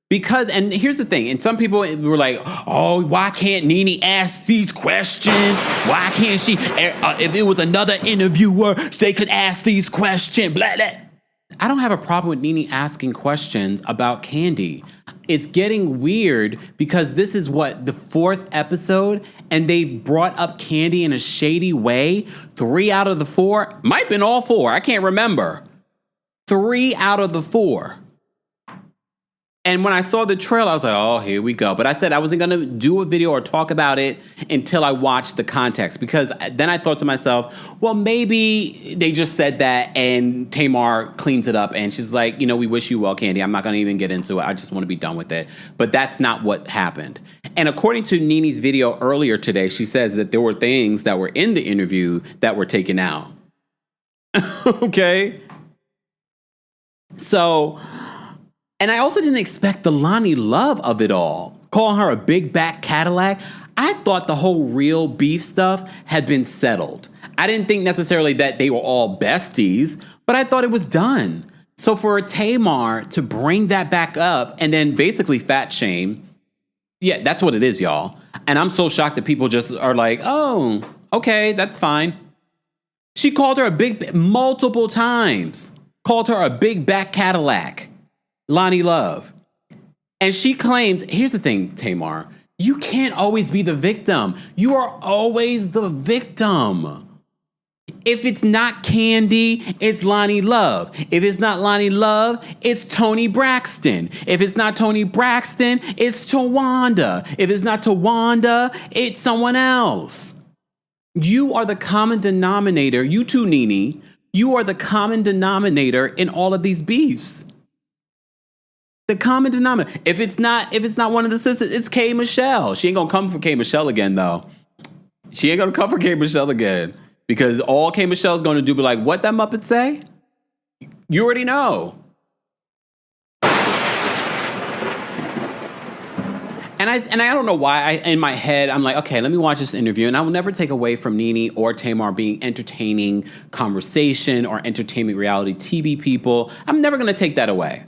Because, and here's the thing, and some people were like, oh, why can't Nene ask these questions? Why can't she, if it was another interviewer, they could ask these questions, blah, blah. I don't have a problem with Nene asking questions about Kandi. It's getting weird because this is what, the 4th episode, and they've brought up Kandi in a shady way. 3 out of the 4, might have been all 4, I can't remember. 3 out of the 4. And when I saw the trailer, I was like, oh, here we go. But I said I wasn't going to do a video or talk about it until I watched the context. Because then I thought to myself, well, maybe they just said that and Tamar cleans it up. And she's like, we wish you well, Kandi. I'm not going to even get into it. I just want to be done with it. But that's not what happened. And according to Nene's video earlier today, she says that there were things that were in the interview that were taken out. Okay? So... And I also didn't expect the Loni Love of it all. Calling her a big back Cadillac. I thought the whole real beef stuff had been settled. I didn't think necessarily that they were all besties, but I thought it was done. So for Tamar to bring that back up and then basically fat shame, yeah, that's what it is, y'all. And I'm so shocked that people just are like, oh, okay, that's fine. She called her multiple times, called her a big back Cadillac. Loni Love. And she claims, here's the thing, Tamar, you can't always be the victim. You are always the victim. If it's not Kandi, it's Loni Love. If it's not Loni Love, it's Toni Braxton. If it's not Toni Braxton, it's Tawanda. If it's not Tawanda, it's someone else. You are the common denominator. You too, Nene. You are the common denominator in all of these beefs. The common denominator. If it's not one of the sisters, it's K. Michelle. She ain't gonna come for K. Michelle again, though. She ain't gonna come for K. Michelle again. Because all K. Michelle's gonna do be like, what that Muppet say? You already know. And I don't know why in my head, I'm like, okay, let me watch this interview. And I will never take away from Nene or Tamar being entertaining conversation or entertainment reality TV people. I'm never gonna take that away.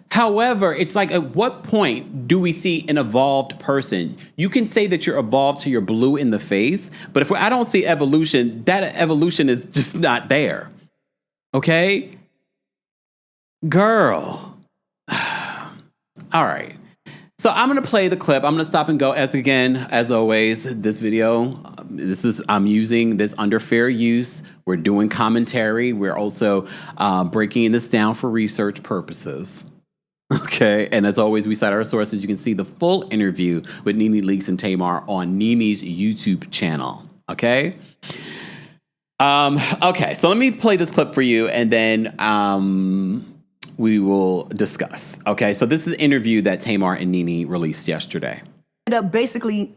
However, it's like, at what point do we see an evolved person? You can say that you're evolved till you're blue in the face, but if I don't see evolution, that evolution is just not there. Okay? Girl. All right. So I'm going to play the clip. I'm going to stop and go. As always, this video, I'm using this under fair use. We're doing commentary. We're also breaking this down for research purposes. Okay, and as always, we cite our sources. You can see the full interview with Nene Leakes and Tamar on Nene's YouTube channel. Okay? Okay, so let me play this clip for you, and then we will discuss. Okay, so this is an interview that Tamar and Nene released yesterday. Ended up basically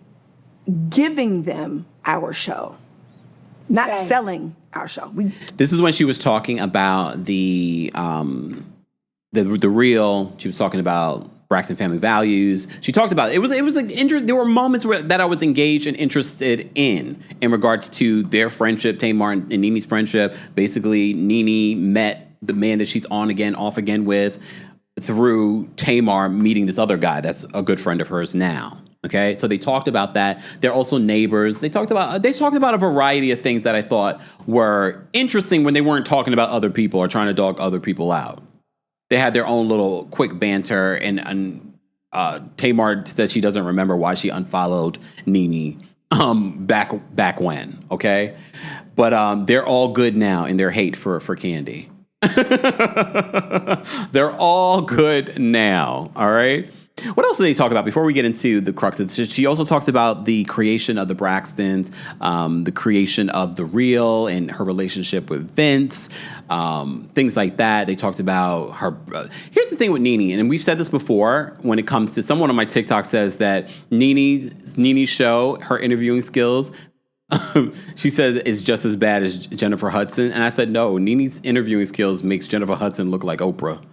giving them our show, not selling our show. This is when she was talking about the real, she was talking about Braxton family values. She talked about it. It was like there were moments that I was engaged and interested in regards to their friendship, Tamar and Nene's friendship. Basically, Nene met the man that she's on again, off again with through Tamar meeting this other guy that's a good friend of hers now. Okay, so they talked about that. They're also neighbors. They talked about a variety of things that I thought were interesting when they weren't talking about other people or trying to dog other people out. They had their own little quick banter, and Tamar said she doesn't remember why she unfollowed Nene back when. Okay, but they're all good now in their hate for Kandi. They're all good now. All right. What else did they talk about before we get into the crux of this? She also talks about the creation of the Braxtons, the creation of The Real and her relationship with Vince, things like that. They talked about her. Here's the thing with Nene, and we've said this before when it comes to someone on my TikTok says that Nene's show, her interviewing skills, she says is just as bad as Jennifer Hudson. And I said, no, Nene's interviewing skills makes Jennifer Hudson look like Oprah.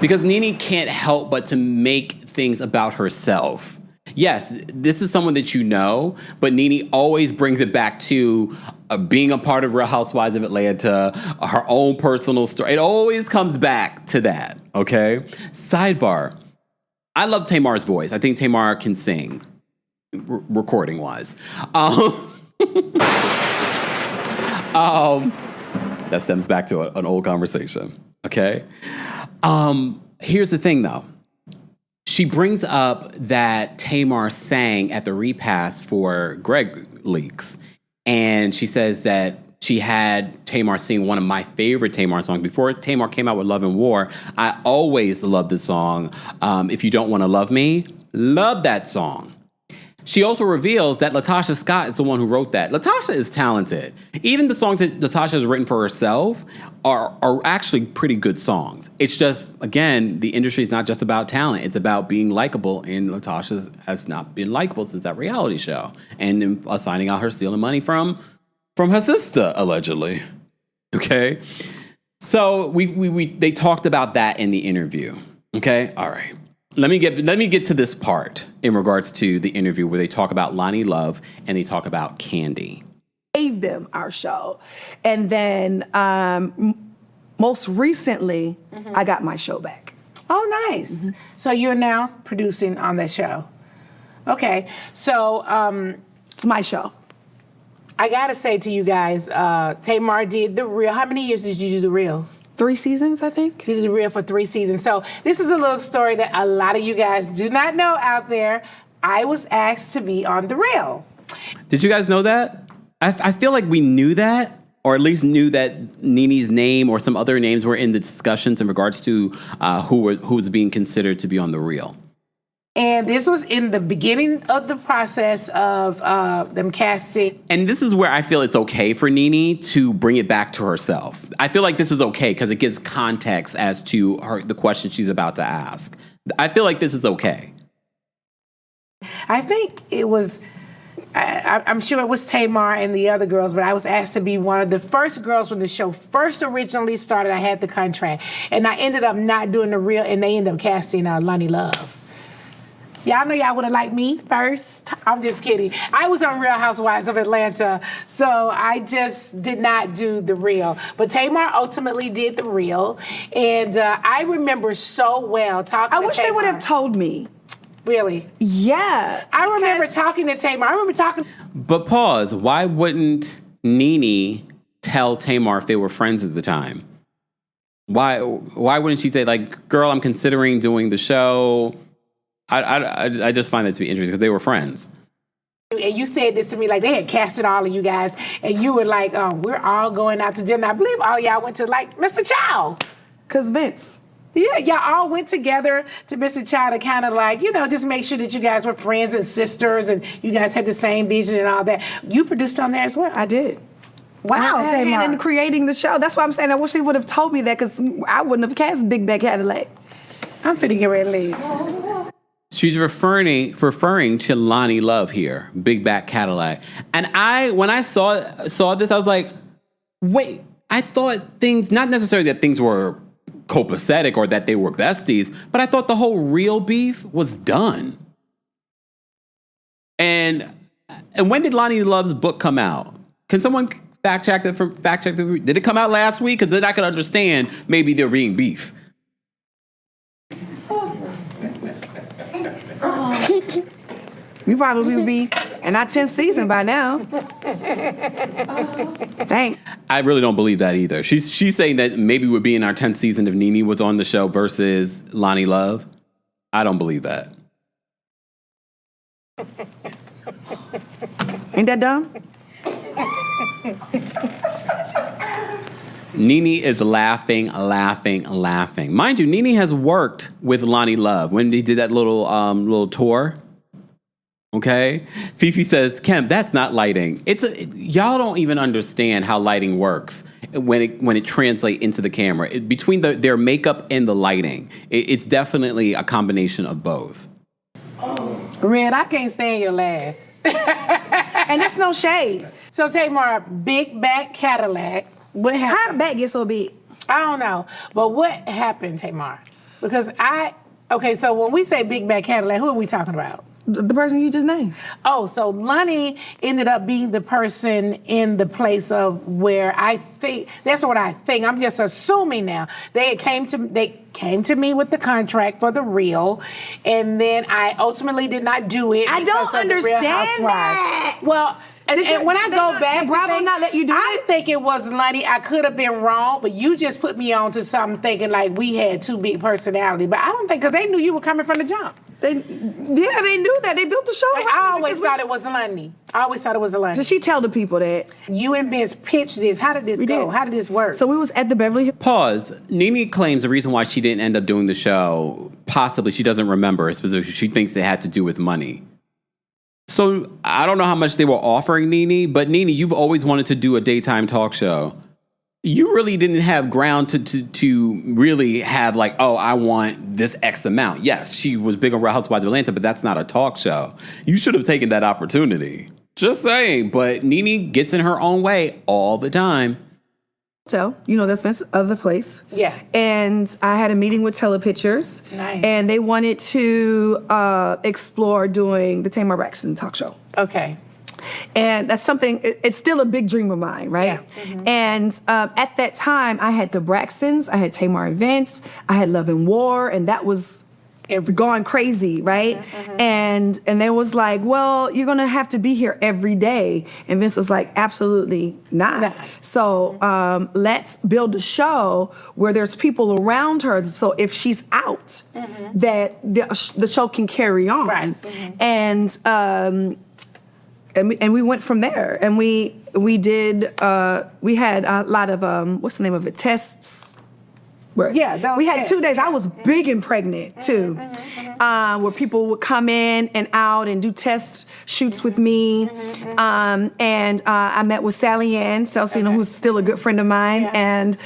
Because Nene can't help but to make things about herself. Yes, this is someone that you know, but Nene always brings it back to being a part of Real Housewives of Atlanta, her own personal story. It always comes back to that, okay? Sidebar. I love Tamar's voice. I think Tamar can sing, recording-wise. That stems back to an old conversation, okay? Here's the thing, though. She brings up that Tamar sang at the repast for Greg Leakes. And she says that she had Tamar sing one of my favorite Tamar songs. Before Tamar came out with Love and War, I always loved the song, If You Don't Want to Love Me. Love that song. She also reveals that Latasha Scott is the one who wrote that. Latasha is talented. Even the songs that Latasha has written for herself are actually pretty good songs. It's just, again, the industry is not just about talent. It's about being likable, and Latasha has not been likable since that reality show. And then us finding out her stealing money from her sister, allegedly. Okay? So they talked about that in the interview. Okay? All right. Let me get to this part in regards to the interview where they talk about Loni Love and they talk about Kandi. Gave them our show. And then most recently, I got my show back. Oh, nice. So you're now producing on that show. Okay. So It's my show. I got to say to you guys, Tamar did The Real. How many years did you do The Real? 3 seasons, I think. You did The Real for 3 seasons. So this is a little story that a lot of you guys do not know out there. I was asked to be on The Real. Did you guys know that? I feel like we knew that, or at least knew that Nene's name or some other names were in the discussions in regards to who was being considered to be on The Real. And this was in the beginning of the process of them casting. And this is where I feel it's okay for Nene to bring it back to herself. I feel like this is okay because it gives context as to the question she's about to ask. I feel like this is okay. I think it was, I'm sure it was Tamar and the other girls, but I was asked to be one of the first girls when the show first originally started. I had the contract. And I ended up not doing The Real, and they ended up casting Loni Love. Y'all know y'all would have liked me first. I'm just kidding. I was on Real Housewives of Atlanta, so I just did not do The Real. But Tamar ultimately did The Real, and I remember so well talking to Tamar. I wish they would have told me. Really? Yeah. I remember talking to Tamar. I remember talking. But pause. Why wouldn't Nene tell Tamar if they were friends at the time? Why wouldn't she say, like, girl, I'm considering doing the show? I just find that to be interesting because they were friends. And you said this to me, like they had casted all of you guys, and you were like, we're all going out to dinner. I believe all of y'all went to, like, Mr. Chow. Because Vince. Yeah, y'all all went together to Mr. Chow to kind of like, just make sure that you guys were friends and sisters and you guys had the same vision and all that. You produced on there as well. I did. Wow, I had a hand in creating the show. That's why I'm saying I wish they would have told me that because I wouldn't have cast Big Back Cadillac. I'm finna get ready to leave. She's referring to Loni Love here, Big Back Cadillac. And when I saw this, I was like, wait, I thought things, not necessarily that things were copacetic or that they were besties, but I thought the whole real beef was done. And when did Loni Love's book come out? Can someone fact check it? Did it come out last week? Because then I could understand maybe there being beef. We probably would be in our 10th season by now. Thanks. I really don't believe that either. She's saying that maybe we'd be in our 10th season if Nene was on the show versus Loni Love. I don't believe that. Ain't that dumb? Nene is laughing. Mind you, Nene has worked with Loni Love when they did that little tour. Okay? Fifi says, Kemp, that's not lighting. Y'all don't even understand how lighting works when it translates into the camera. Between their makeup and the lighting, it's definitely a combination of both. Red, I can't stand your laugh. And that's no shade. So Tamar, big back Cadillac. What happened? How did back get so big? I don't know. But what happened, Tamar? Because so when we say big back Cadillac, who are we talking about? The person you just named. Oh, so Loni ended up being the person in the place of where I think, that's what I think. I'm just assuming now. They came to me with the contract for the Real, and then I ultimately did not do it. I don't understand that. Well, and when I go back, Bravo not let you do I it? think it was Loni. I could have been wrong, but you just put me on to something thinking like we had two big personalities. But I don't think, because they knew you were coming from the jump. They knew that. They built the show. I always thought it was Loni. Did she tell the people that? You and Vince pitched this. How did this go? did. How did this work? So we was at the Beverly Hills. Pause. Nene claims the reason why she didn't end up doing the show, possibly she doesn't remember, specifically she thinks it had to do with money. So I don't know how much they were offering Nene, but Nene, you've always wanted to do a daytime talk show. You really didn't have ground to really have like, oh, I want this X amount. Yes, she was big on Real Housewives of Atlanta, but that's not a talk show. You should have taken that opportunity. Just saying. But Nene gets in her own way all the time. So, that's Vince's other place. Yeah. And I had a meeting with Telepictures. Nice. And they wanted to explore doing the Tamar Braxton talk show. Okay. And that's something, it's still a big dream of mine, right? Yeah. Mm-hmm. And at that time, I had the Braxtons, I had Tamar and Vince, I had Love and War, and that was gone crazy, right? Mm-hmm. And they was like, well, you're gonna have to be here every day. And Vince was like, absolutely not. So let's build a show where there's people around her. So if she's out, that the show can carry on. Right. Mm-hmm. And we went from there, and we had a lot of what's the name of it, tests. Yeah, we had tests. 2 days. I was big and pregnant too, where people would come in and out and do test shoots with me. And I met with Sally Ann Celcino, who's still a good friend of mine, and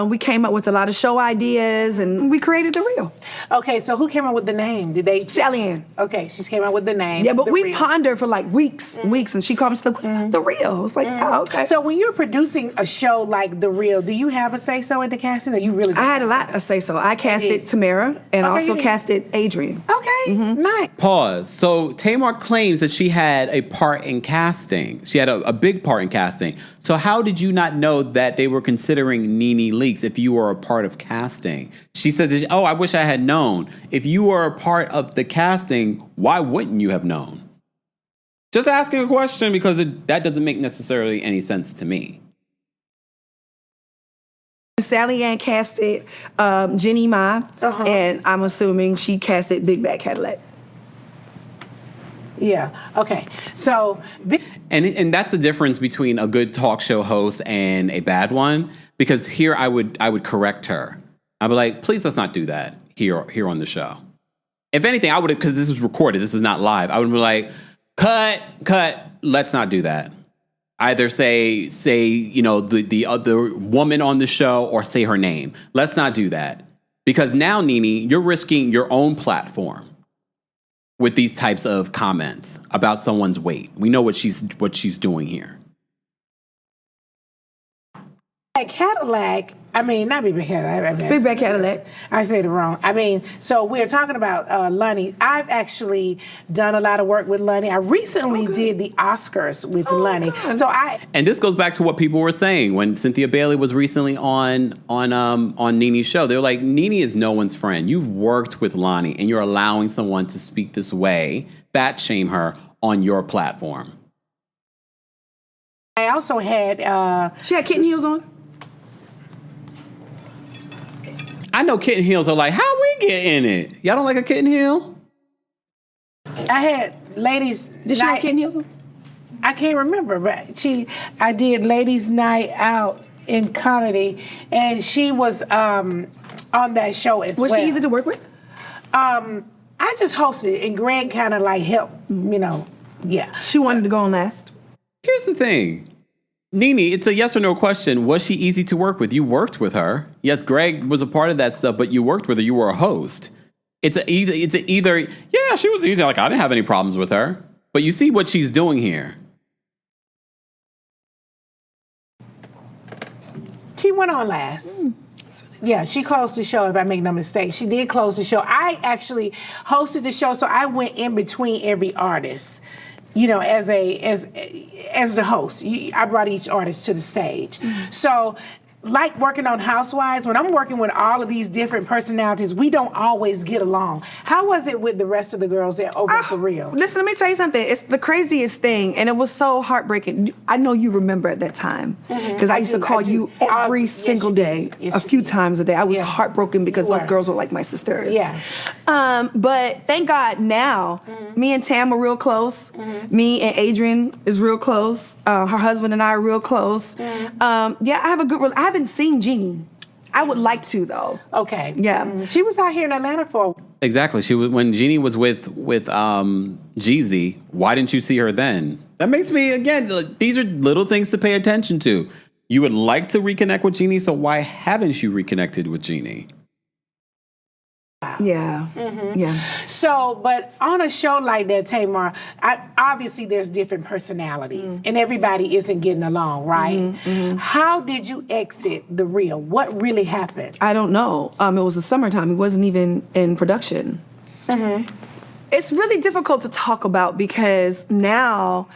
we came up with a lot of show ideas, and we created The Real. Okay, so who came up with the name? Did they? Sally Ann. Okay, she came up with the name. Yeah, but The we Real. pondered for like weeks, and she comes to The Real. I was like, oh, okay. So when you're producing a show like The Real, do you have a say-so in the casting, or you really? I had a lot of say-so. I casted Tamara and also casted Adrian. Okay, nice. Pause. So Tamar claims that she had a part in casting. She had a big part in casting. So how did you not know that they were considering Nene Leakes if you were a part of casting? She says, oh, I wish I had known. If you were a part of the casting, why wouldn't you have known? Just asking a question because that doesn't make necessarily any sense to me. Sally Ann casted Jenny Ma, and I'm assuming she casted Big Bad Cadillac. Yeah. Okay. So. And that's the difference between a good talk show host and a bad one. Because here I would correct her. I'd be like, please let's not do that here on the show. If anything, I would, because this is recorded, this is not live. I would be like, cut. Let's not do that. Either say the other woman on the show or say her name. Let's not do that. Because now, Nene, you're risking your own platform with these types of comments about someone's weight. We know what she's doing here. Cadillac I mean, not Big Bad Cadillac. Big Bad Cadillac. I said it wrong. I mean, so we're talking about Loni. I've actually done a lot of work with Loni. I recently did the Oscars with Loni. God. So And this goes back to what people were saying when Cynthia Bailey was recently on Nene's show. They were like, Nene is no one's friend. You've worked with Loni, and you're allowing someone to speak this way, fat shame her on your platform. I also had... She had kitten heels on? I know kitten heels are like, how we get in it? Y'all don't like a kitten heel? I had ladies... Did she have kitten heels on? I can't remember, but I did Ladies Night Out in comedy, and she was on that show as well. Was she easy to work with? I just hosted, and Greg kind of like helped, yeah. She wanted to go on last. Here's the thing. Nene, it's a yes or no question. Was she easy to work with? You worked with her. Yes, Greg was a part of that stuff, but you worked with her. You were a host. It's either, yeah, she was easy. Like, I didn't have any problems with her. But you see what she's doing here. She went on last. Yeah, she closed the show, if I make no mistake. She did close the show. I actually hosted the show, so I went in between every artist. As the host, I brought each artist to the stage. So, like working on Housewives, when I'm working with all of these different personalities, we don't always get along. How was it with the rest of the girls over at The Real? Listen, let me tell you something. It's the craziest thing, and it was so heartbreaking. I know you remember at that time, because I used to call you every single day, a few times a day. I was heartbroken because those girls were like my sisters. Yeah. But thank God now, me and Tam are real close. Me and Adrian is real close. Her husband and I are real close. I have a good I haven't seen Jeannie. I would like to, though. Okay. Yeah. She was out here in Atlanta for... Exactly. She was when Jeannie was with Jeezy. Why didn't you see her then? That makes me, again, these are little things to pay attention to. You would like to reconnect with Jeannie, so why haven't you reconnected with Jeannie? Yeah. Yeah. So, but on a show like that, Tamar, obviously there's different personalities, and everybody isn't getting along, right? How did you exit The Real? What really happened? I don't know. It was the summertime. It wasn't even in production. It's really difficult to talk about because now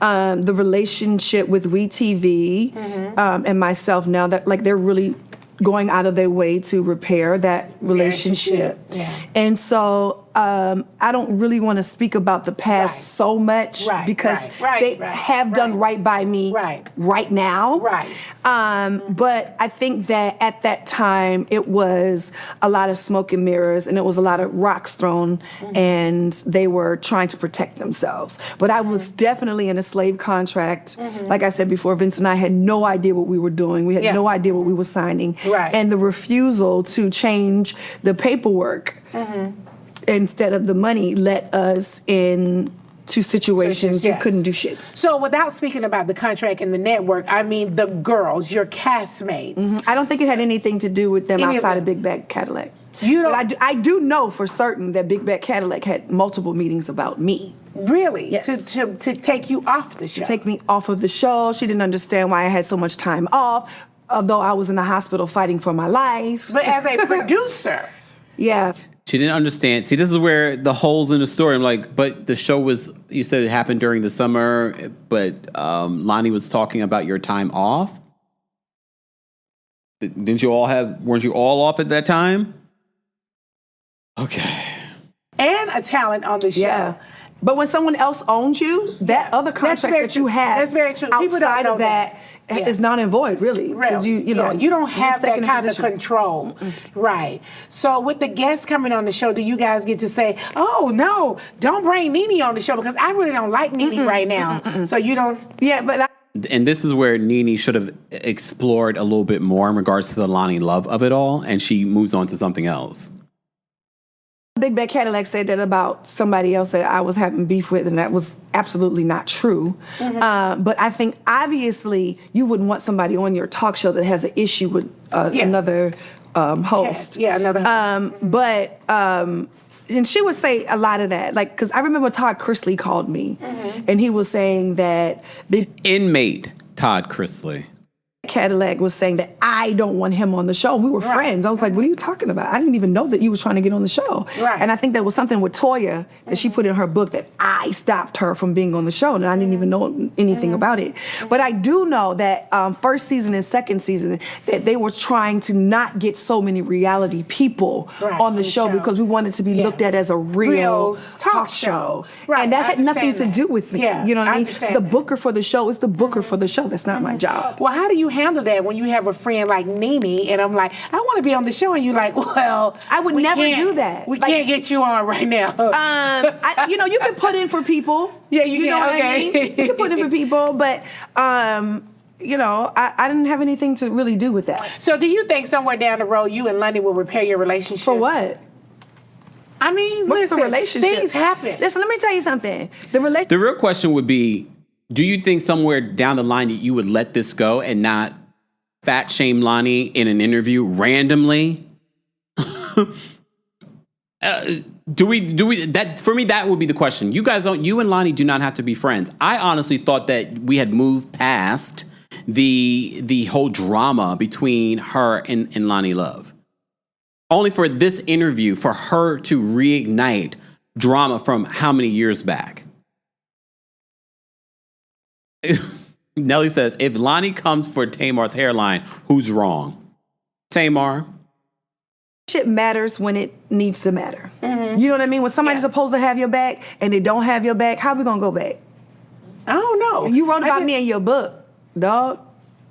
the relationship with WeTV and myself now that they're really going out of their way to repair that relationship. Yeah. And so I don't really want to speak about the past so much because they have done right by me right now. But I think that at that time it was a lot of smoke and mirrors and it was a lot of rocks thrown and they were trying to protect themselves. But I was definitely in a slave contract. Like I said before, Vince and I had no idea what we were doing. We had no idea what we were signing. And the refusal to change the paperwork instead of the money let us into situations we couldn't do shit. So without speaking about the contract and the network, I mean the girls, your castmates. I don't think it had anything to do with them outside of Big Bad Cadillac. But I do know for certain that Big Bad Cadillac had multiple meetings about me. Really? Yes. To take you off the show? To take me off of the show. She didn't understand why I had so much time off, although I was in the hospital fighting for my life. But as a producer. Yeah. She didn't understand. See, this is where the holes in the story. I'm like, but the show was, you said it happened during the summer, but Loni was talking about your time off. Weren't you all off at that time? Okay. And a talent on the show. Yeah. But when someone else owns you, that other contract that you have that's very true. People outside don't know of that is not and void, really. Because you don't have that kind of control. Right. So with the guests coming on the show, do you guys get to say, oh, no, don't bring Nene on the show because I really don't like Nene right now. So you don't... Yeah, but... And this is where Nene should have explored a little bit more in regards to the Loni Love of it all, and she moves on to something else. Big Bad Cadillac said that about somebody else that I was having beef with, and that was absolutely not true. But I think obviously you wouldn't want somebody on your talk show that has an issue with another host. Another host. And she would say a lot of that, because I remember Todd Chrisley called me, and he was saying that inmate Todd Chrisley Cadillac was saying that I don't want him on the show. We were friends. I was like, what are you talking about? I didn't even know that you was trying to get on the show. Right. And I think that was something with Toya that she put in her book that I stopped her from being on the show, and I didn't even know anything about it. But I do know that first season and second season that they were trying to not get so many reality people on the show because we wanted to be looked at as a real talk show. Right. And that had nothing to that. do with me. Yeah, You know what I mean? understand The that. booker for the show is the booker for the show. That's not my job. Well, how do you handle that when you have a friend like Nene and I'm like, I want to be on the show, and you're like, well, I would we never can't- do that. We Like- can't get you on right now. You can put in for people. Yeah, you know can, what I okay. mean? You can put in for people, but I didn't have anything to really do with that. So do you think somewhere down the road you and Loni will repair your relationship? For what? I mean, What's listen, the relationship? things happen. Listen, let me tell you something. The The real question would be, do you think somewhere down the line that you would let this go and not fat shame Loni in an interview randomly? Do we that for me that would be the question. You and Loni do not have to be friends. I honestly thought that we had moved past the whole drama between her and Loni Love. Only for this interview for her to reignite drama from how many years back? Nelly says, if Loni comes for Tamar's hairline, who's wrong? Tamar? shit matters when it needs to matter. You know what I mean? When somebody's supposed to have your back and they don't have your back, how we gonna go back? I don't know. You wrote about me in your book, dog.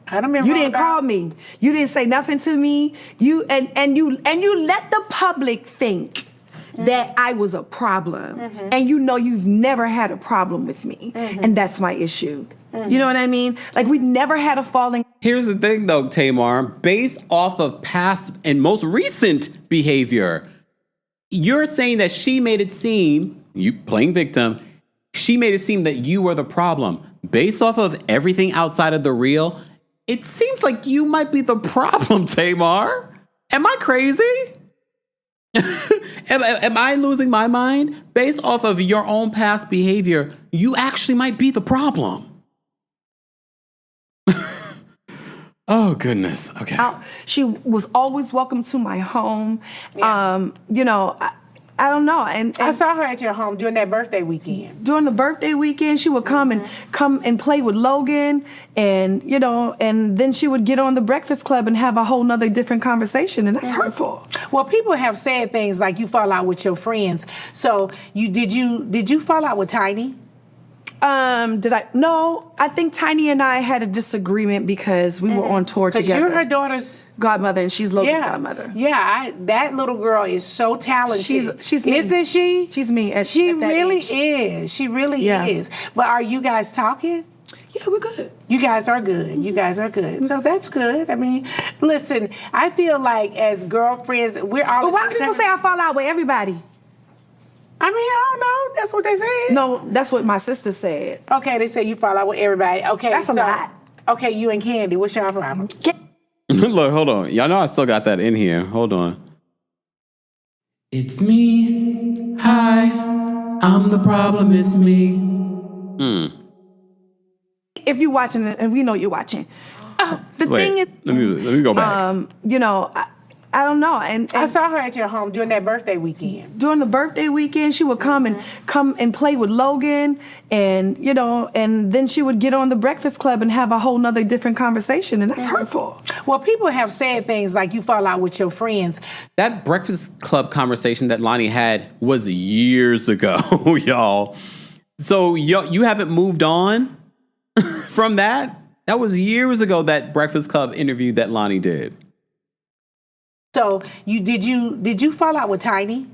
I don't remember. You didn't call me. You didn't say nothing to me. You let the public think that I was a problem. And you know you've never had a problem with me. And that's my issue. You know what I mean? Like, we never had a falling. Here's the thing, though, Tamar. Based off of past and most recent behavior, you're saying that she made it seem, you playing victim, she made it seem that you were the problem. Based off of everything outside of the real, it seems like you might be the problem, Tamar. Am I crazy? Am I losing my mind? Based off of your own past behavior, you actually might be the problem. Oh, goodness. Okay. She was always welcome to my home. You know, I don't know. And I saw her at your home during that birthday weekend. during the birthday weekend, she would come and play with Logan, and you know, and then she would get on the Breakfast Club and have a whole nother different conversation, and that's hurtful. Well, people have said things like you fall out with your friends. So did you fall out with Tiny? No, I think Tiny and I had a disagreement because we were on tour Because together. you're her daughter's godmother, and she's Logan's godmother. Yeah, that little girl is so talented. She's me. Isn't she? She's me. She at that really age. is. She really Yeah. is. But are you guys talking? Yeah, we're good. You guys are good. You guys are good. So that's good. I mean, listen, I feel like as girlfriends, we're all. But why do people say I fall out with everybody? I mean, I don't know. That's what they said. No, that's what my sister said. Okay, they say you fall out with everybody. Okay, That's a lot. Okay, you and Kandi. What's your problem? Look, hold on. Y'all know I still got that in here. Hold on. It's me. Hi. I'm the problem. It's me. If you're watching it, and we know you're watching, the Wait, thing is, let me go back. you know, I don't know. And I saw her at your home during that birthday weekend. during the birthday weekend, she would come and play with Logan, and you know, and then she would get on the Breakfast Club and have a whole nother different conversation, and that's hurtful. Well, people have said things like you fall out with your friends. That Breakfast Club conversation that Loni had was years ago, y'all. So you haven't moved on from that? That was years ago, that Breakfast Club interview that Loni did. So did you fall out with Tiny?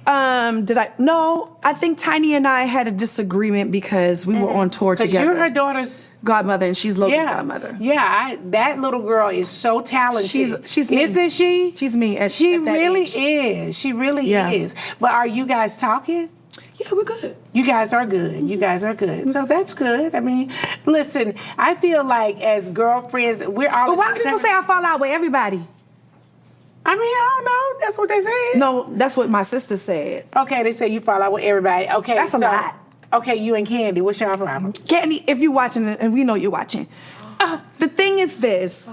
No, I think Tiny and I had a disagreement because we were on tour Because together. you're her daughter's godmother, and she's Logan's godmother. Yeah, that little girl is so talented. She's me. Isn't she? She's me. She at that really age. is. She really Yeah. is. But are you guys talking? Yeah, we're good. You guys are good. You guys are good. So that's good. I mean, listen, I feel like as girlfriends, we're all. But why do people say I fall out with everybody? I mean, I don't know. That's what they said. No, that's what my sister said. Okay, they say you fall out with everybody. Okay, That's a lot. Okay, you and Kandi. What's your problem? Kandi, if you're watching it, and we know you're watching, The thing is this.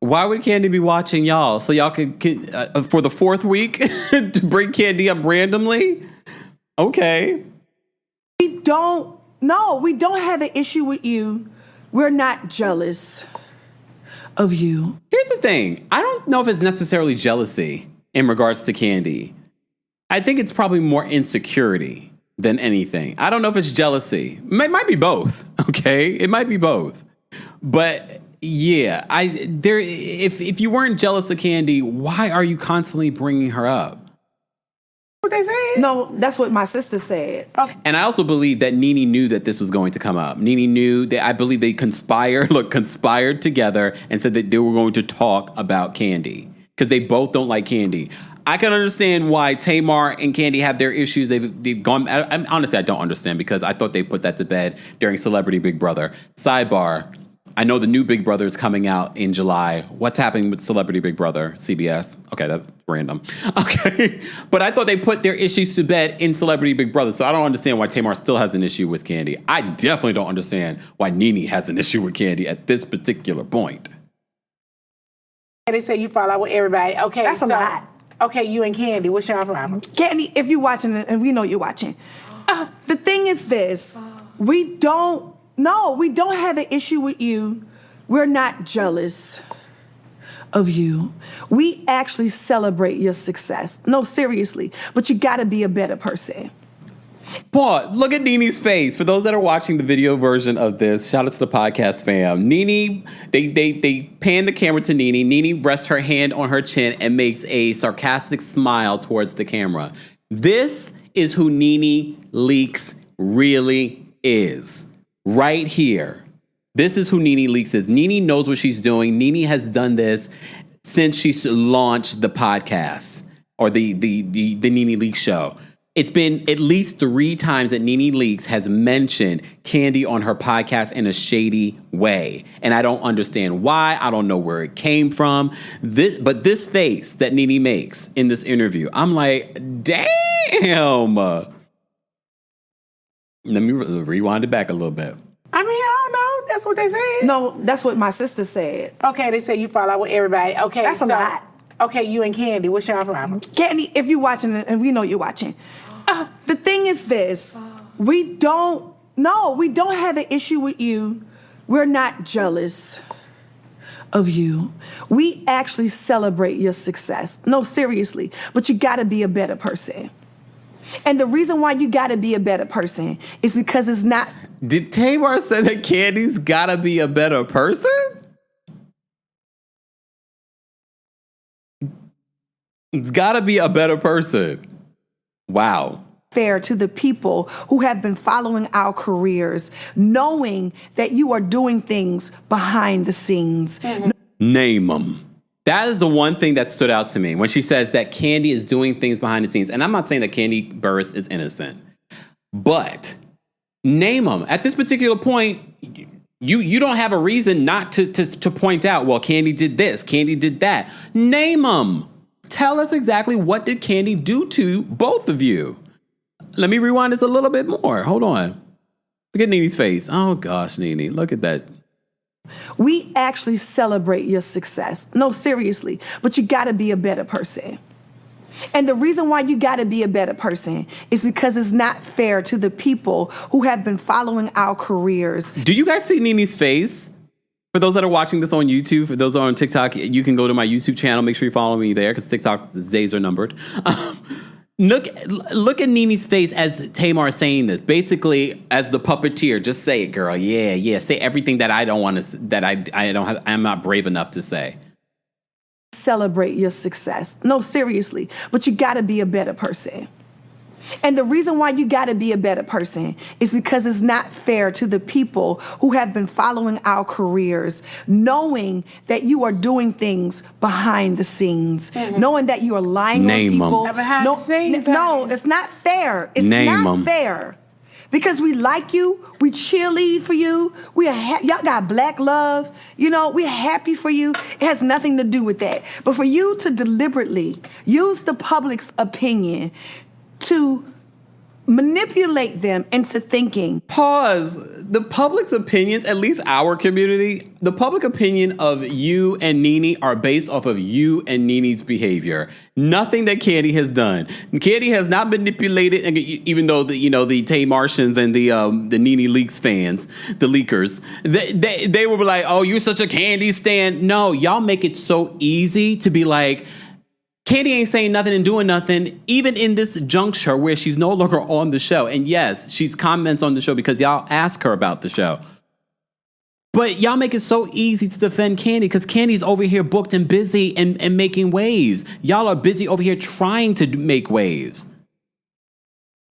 Why would Kandi be watching y'all? So y'all could for the fourth week to bring Kandi up randomly? Okay. We don't have an issue with you. We're not jealous of you. Here's the thing. I don't know if it's necessarily jealousy in regards to Kandi. I think it's probably more insecurity than anything. I don't know if it's jealousy. It might be both, okay? It might be both. But yeah, if you weren't jealous of Kandi, why are you constantly bringing her up? What they said? No, that's what my sister said. Okay. And I also believe that Nene knew that this was going to come up. Nene knew that, I believe they conspired together and said that they were going to talk about Kandi because they both don't like Kandi. I can understand why Tamar and Kandi have their issues. They've gone. Honestly, I don't understand because I thought they put that to bed during Celebrity Big Brother. Sidebar. I know the new Big Brother is coming out in July. What's happening with Celebrity Big Brother? CBS? Okay, that's random. Okay. But I thought they put their issues to bed in Celebrity Big Brother. So I don't understand why Tamar still has an issue with Kandi. I definitely don't understand why Nene has an issue with Kandi at this particular point. They say you fall out with everybody. Okay, That's a lot. Okay, you and Kandi, what's your problem? Kandi, if you're watching, and we know you're watching, the thing is this. We don't have an issue with you. We're not jealous of you. We actually celebrate your success. No, seriously. But you got to be a better person. Paul, look at Nene's face. For those that are watching the video version of this, shout out to the podcast fam. Nene, they pan the camera to Nene. Nene rests her hand on her chin and makes a sarcastic smile towards the camera. This is who Nene Leakes really is. Right here. This is who Nene Leakes is. Nene knows what she's doing. Nene has done this since she's launched the podcast or the Nene Leakes show. It's been at least 3 times that Nene Leakes has mentioned Kandi on her podcast in a shady way. And I don't understand why. I don't know where it came from. But this face that Nene makes in this interview, I'm like, damn. Let me rewind it back a little bit. I mean, I don't know. That's what they said. No, that's what my sister said. Okay, they say you fall out with everybody. Okay, That's a lot. Okay, you and Kandi, what's your problem? Kandi, if you're watching, and we know you're watching, the thing is this. We don't have an issue with you. We're not jealous of you. We actually celebrate your success. No, seriously. But you got to be a better person. And the reason why you got to be a better person is because it's not... Did Tamar say that Kandi's got to be a better person? It's got to be a better person. Wow. Fair to the people who have been following our careers, knowing that you are doing things behind the scenes. Mm-hmm. Name them. That is the one thing that stood out to me when she says that Kandi is doing things behind the scenes. And I'm not saying that Kandi Burruss is innocent, but name them. At this particular point, you don't have a reason not to point out, well, Kandi did this, Kandi did that. Name them. Tell us exactly what did Kandi do to both of you. Let me rewind this a little bit more. Hold on. Look at Nene's face. Oh, gosh, Nene. Look at that. We actually celebrate your success. No, seriously. But you got to be a better person. And the reason why you got to be a better person is because it's not fair to the people who have been following our careers. Do you guys see Nene's face? For those that are watching this on YouTube, for those that are on TikTok, you can go to my YouTube channel. Make sure you follow me there because TikTok's days are numbered. Look at Nene's face as Tamar is saying this. Basically, as the puppeteer, just say it, girl. Yeah. Say everything that I don't want to. That I'm not brave enough to say. Celebrate your success. No, seriously. But you got to be a better person. And the reason why you got to be a better person is because it's not fair to the people who have been following our careers, knowing that you are doing things behind the scenes, knowing that you are lying on people. No, it's not fair. It's not fair. Because we like you, we cheerlead for you, y'all got black love, we're happy for you. It has nothing to do with that. But for you to deliberately use the public's opinion to manipulate them into thinking. Pause. The public's opinions, at least our community, the public opinion of you and Nene are based off of you and Nene's behavior. Nothing that Kandi has done. Kandi has not manipulated, and even though the Tamartians and the Nene Leakes fans, the leakers, they were like, "Oh, you're such a Kandi stan." No, y'all make it so easy to be like, Kandi ain't saying nothing and doing nothing, even in this juncture where she's no longer on the show. And yes, she's comments on the show because y'all ask her about the show. But y'all make it so easy to defend Kandi because Kandi's over here booked and busy and making waves. Y'all are busy over here trying to make waves.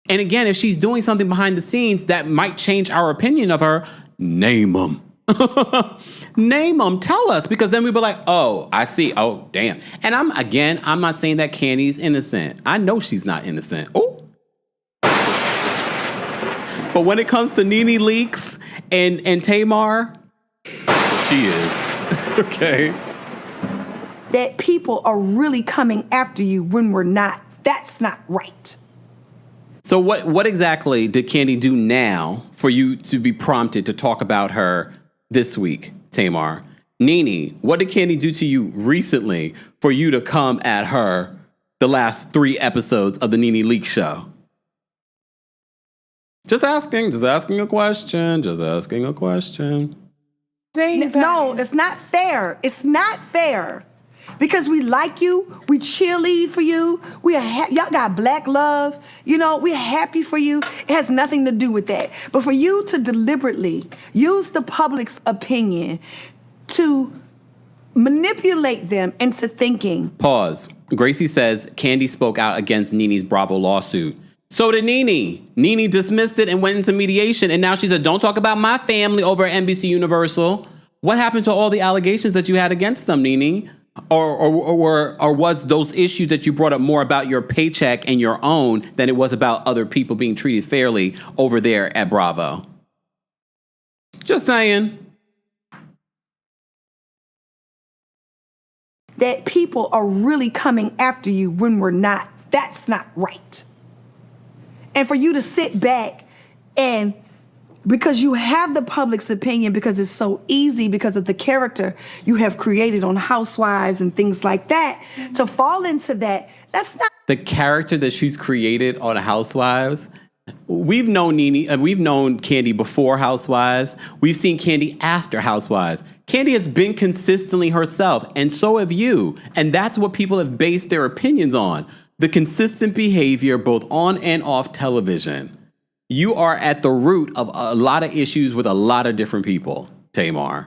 And again, if she's doing something behind the scenes that might change our opinion of her, name them. Name them. Tell us, because then we'll be like, oh, I see. Oh, damn. And I'm not saying that Kandi's innocent. I know she's not innocent. Oh. But when it comes to Nene Leakes and Tamar, she is. Okay. That people are really coming after you when we're not. That's not right. So what exactly did Kandi do now for you to be prompted to talk about her this week, Tamar? Nene, what did Kandi do to you recently for you to come at her the last 3 episodes of the Nene Leakes show? Just asking a question. No, it's not fair. It's not fair. Because we like you, we cheerlead for you, y'all got black love, we're happy for you. It has nothing to do with that. But for you to deliberately use the public's opinion to manipulate them into thinking. Pause. Gracie says Kandi spoke out against Nene's Bravo lawsuit. So did Nene. Nene dismissed it and went into mediation, and now she said, don't talk about my family over at NBC Universal. What happened to all the allegations that you had against them, Nene? Or was those issues that you brought up more about your paycheck and your own than it was about other people being treated fairly over there at Bravo? Just saying. That people are really coming after you when we're not. That's not right. And for you to sit back and, because you have the public's opinion, because it's so easy, because of the character you have created on Housewives and things like that, to fall into that, that's not. The character that she's created on Housewives, we've known Nene, we've known Kandi before Housewives. We've seen Kandi after Housewives. Kandi has been consistently herself, and so have you. And that's what people have based their opinions on. The consistent behavior both on and off television. You are at the root of a lot of issues with a lot of different people, Tamar.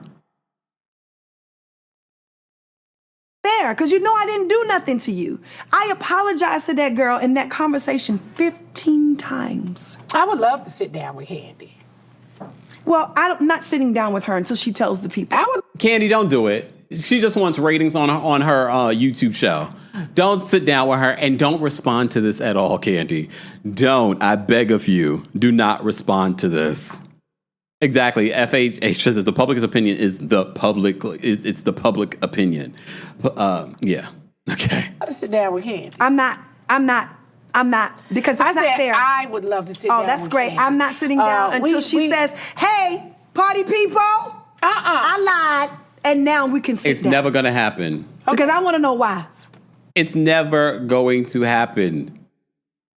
Fair, because I didn't do nothing to you. I apologized to that girl in that conversation 15 times. I would love to sit down with Kandi. Well, I'm not sitting down with her until she tells the people. Kandi, don't do it. She just wants ratings on her YouTube show. Don't sit down with her and don't respond to this at all, Kandi. Don't. I beg of you. Do not respond to this. Exactly. FHH says the public's opinion is the public. It's the public opinion. Yeah. Okay. I'll just sit down with Kandi. I'm not. Because it's not fair. I would love to sit down with Kandi. Oh, that's great. I'm not sitting down until she says, hey, party people. I lied. And now we can sit down. It's never going to happen. Because I want to know why. It's never going to happen.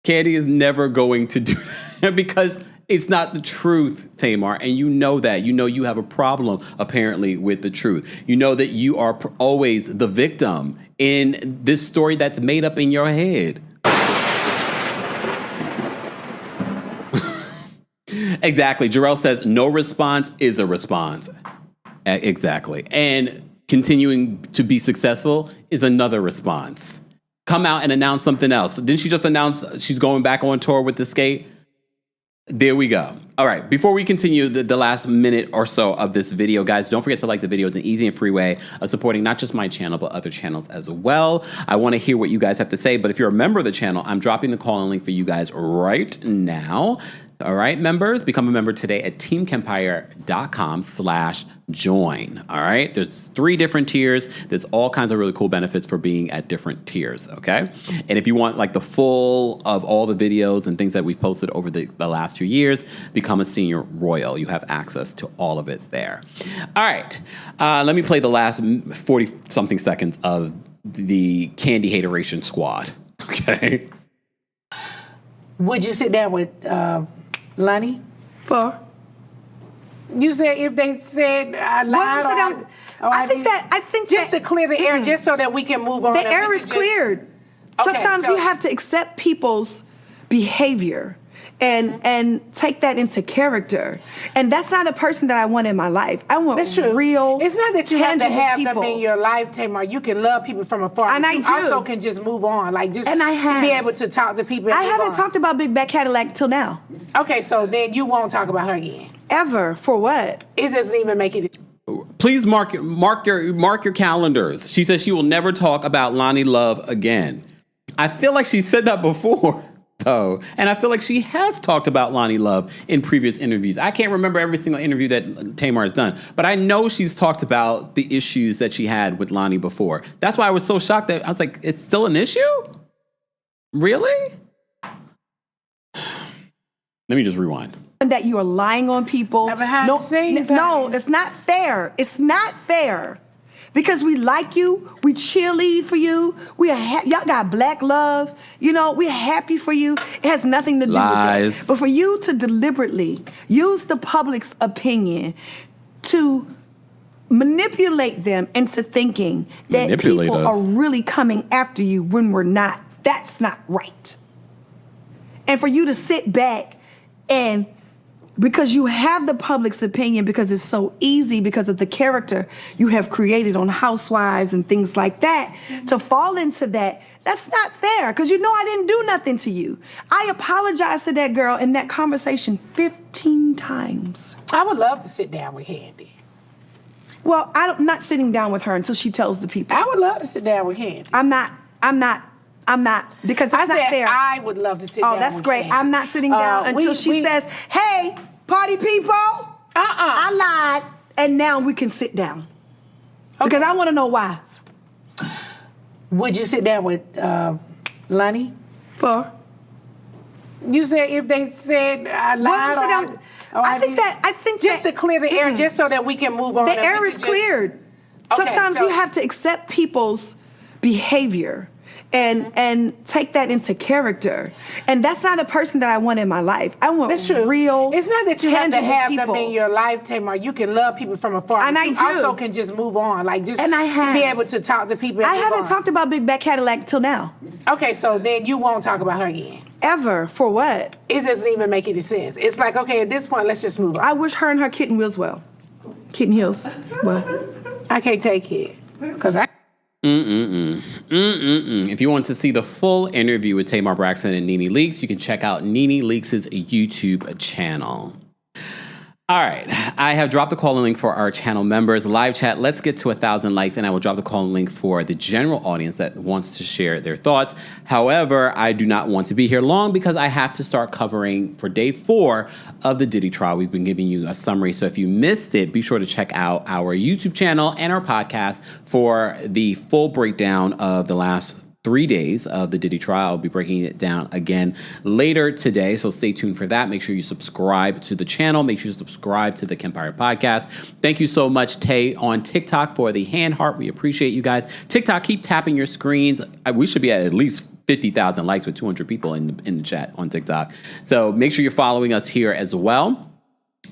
Kandi is never going to do that because it's not the truth, Tamar. And you know that. You know you have a problem, apparently, with the truth. You know that you are always the victim in this story that's made up in your head. Exactly. Jarrell says no response is a response. Exactly. And continuing to be successful is another response. Come out and announce something else. Didn't she just announce she's going back on tour with The Skate? There we go. All right. Before we continue the last minute or so of this video, guys, don't forget to like the video. It's an easy and free way of supporting not just my channel, but other channels as well. I want to hear what you guys have to say. But if you're a member of the channel, I'm dropping the call-in link for you guys right now. All right, members, become a member today at teamkempire.com/join. All right, there's 3 different tiers. There's all kinds of really cool benefits for being at different tiers. Okay, and if you want like the full of all the videos and things that we've posted over the last few years, become a senior royal. You have access to all of it there. All right, let me play the last 40-something seconds of the Kandi Hateration Squad. Okay. Would you sit down with Loni? For? You said if they said I lied sit down? I think just that, to clear the air, just so that we can move on. the air is cleared. Sometimes you have to accept people's behavior and take that into character. And that's not a person that I want in my life. I want That's true. real, It's not that you have to tangible have people. them in your life, Tamar. You can love people from afar. And but I you do. also can just move on. Like just And I have. be able to talk to people. And I move haven't on. talked about Big Back Cadillac till now. Okay, so then you won't talk about her again. Ever. For what? It doesn't even make it. Please mark your calendars. She says she will never talk about Loni Love again. I feel like she said that before, though, and I feel like she has talked about Loni Love in previous interviews. I can't remember every single interview that Tamar has done, but I know she's talked about the issues that she had with Loni before. That's why I was so shocked that I was like, it's still an issue? Really? Let me just rewind. That you are lying on people. Behind the scenes, no, it's not fair. It's not fair. Because we like you, we cheerlead for you. Y'all got black love. You know, we're happy for you. It has nothing to do with Lies. that. But for you to deliberately use the public's opinion to manipulate them into thinking that Manipulate people us. are really coming after you when we're not, that's not right. And for you to sit back and because you have the public's opinion, because it's so easy, because of the character you have created on Housewives and things like that, to fall into that, that's not fair, because you know I didn't do nothing to you. I apologized to that girl in that conversation 15 times. I would love to sit down with Kandi. Well, I'm not sitting down with her until she tells the people. I would love to sit down with Kandi. I'm not, because it's I not said fair. I would love to sit down Oh, that's with great. Kandi. I'm not sitting down until she says, hey, party people, I lied, and now we can sit down. Because I want to know why. Would you sit down with Loni? For? You said if they said I lied. sit down? I think just that- to clear the air, just so that we can move on. The and we air can is just- cleared. Okay, Sometimes so- you have to accept people's behavior and take that into character. And that's not a person that I want in my life. I want That's true. real, It's not that you have to tangible have people. them in your life, Tamar. You can love people from afar. And but I you do. also can just move on. Like just And I have. be able to talk to people. And I move haven't on. talked about Big Back Cadillac till now. Okay, so then you won't talk about her again. Ever. For what? It doesn't even make any sense. It's like, okay, at this point, let's just move on. I wish her and her kitten wheels well. Kitten heels. Well. I can't take it. Because I... If you want to see the full interview with Tamar Braxton and Nene Leakes, you can check out Nene Leakes' YouTube channel. All right, I have dropped the call-in link for our channel members. Live chat, let's get to 1,000 likes, and I will drop the call-in link for the general audience that wants to share their thoughts. However, I do not want to be here long because I have to start covering for day 4 of the Diddy trial. We've been giving you a summary, so if you missed it, be sure to check out our YouTube channel and our podcast for the full breakdown of the last 3 days of the Diddy trial. I'll be breaking it down again later today, so stay tuned for that. Make sure you subscribe to the channel. Make sure you subscribe to the Kempire podcast. Thank you so much, Tay, on TikTok for the hand heart. We appreciate you guys. TikTok, keep tapping your screens. We should be at least 50,000 likes with 200 people in the chat on TikTok. So make sure you're following us here as well.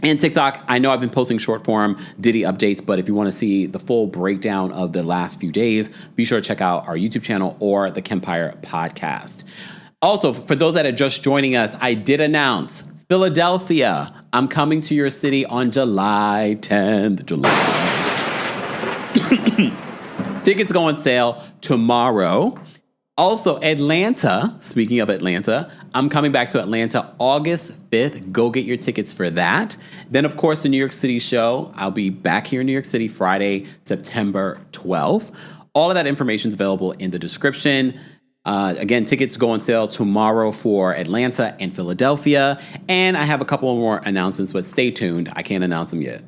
And TikTok, I know I've been posting short form Diddy updates, but if you want to see the full breakdown of the last few days, be sure to check out our YouTube channel or the Kempire podcast. Also, for those that are just joining us, I did announce Philadelphia. I'm coming to your city on July 10th. Tickets go on sale tomorrow. Also, Atlanta, speaking of Atlanta, I'm coming back to Atlanta August 5th. Go get your tickets for that. Then, of course, the New York City show. I'll be back here in New York City Friday, September 12th. All of that information is available in the description. Again, tickets go on sale tomorrow for Atlanta and Philadelphia. And I have a couple more announcements, but stay tuned. I can't announce them yet.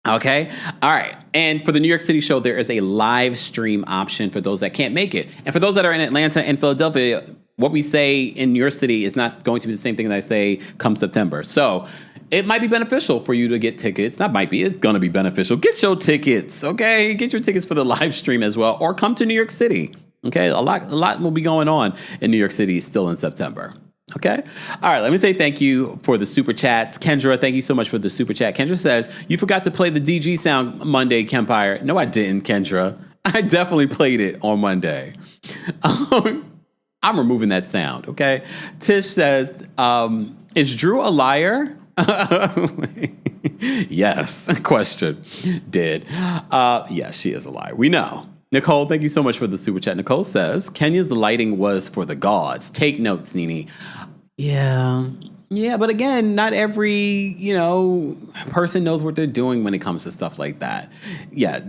Okay. All right. And for the New York City show, there is a live stream option for those that can't make it. And for those that are in Atlanta and Philadelphia, what we say in your city is not going to be the same thing that I say come September. So it might be beneficial for you to get tickets. Not might be. It's going to be beneficial. Get your tickets. Okay. Get your tickets for the live stream as well, or come to New York City. Okay. A lot will be going on in New York City still in September. Okay. All right. Let me say thank you for the super chats. Kendra, thank you so much for the super chat. Kendra says, you forgot to play the DG sound Monday, Kempire. No, I didn't, Kendra. I definitely played it on Monday. I'm removing that sound. Okay. Tish says, is Drew a liar? Yes. Question. Did. Yes, she is a liar. We know. Nicole, thank you so much for the super chat. Nicole says, Kenya's lighting was for the gods. Take notes, Nene. Yeah, but again, not every, person knows what they're doing when it comes to stuff like that. Yeah,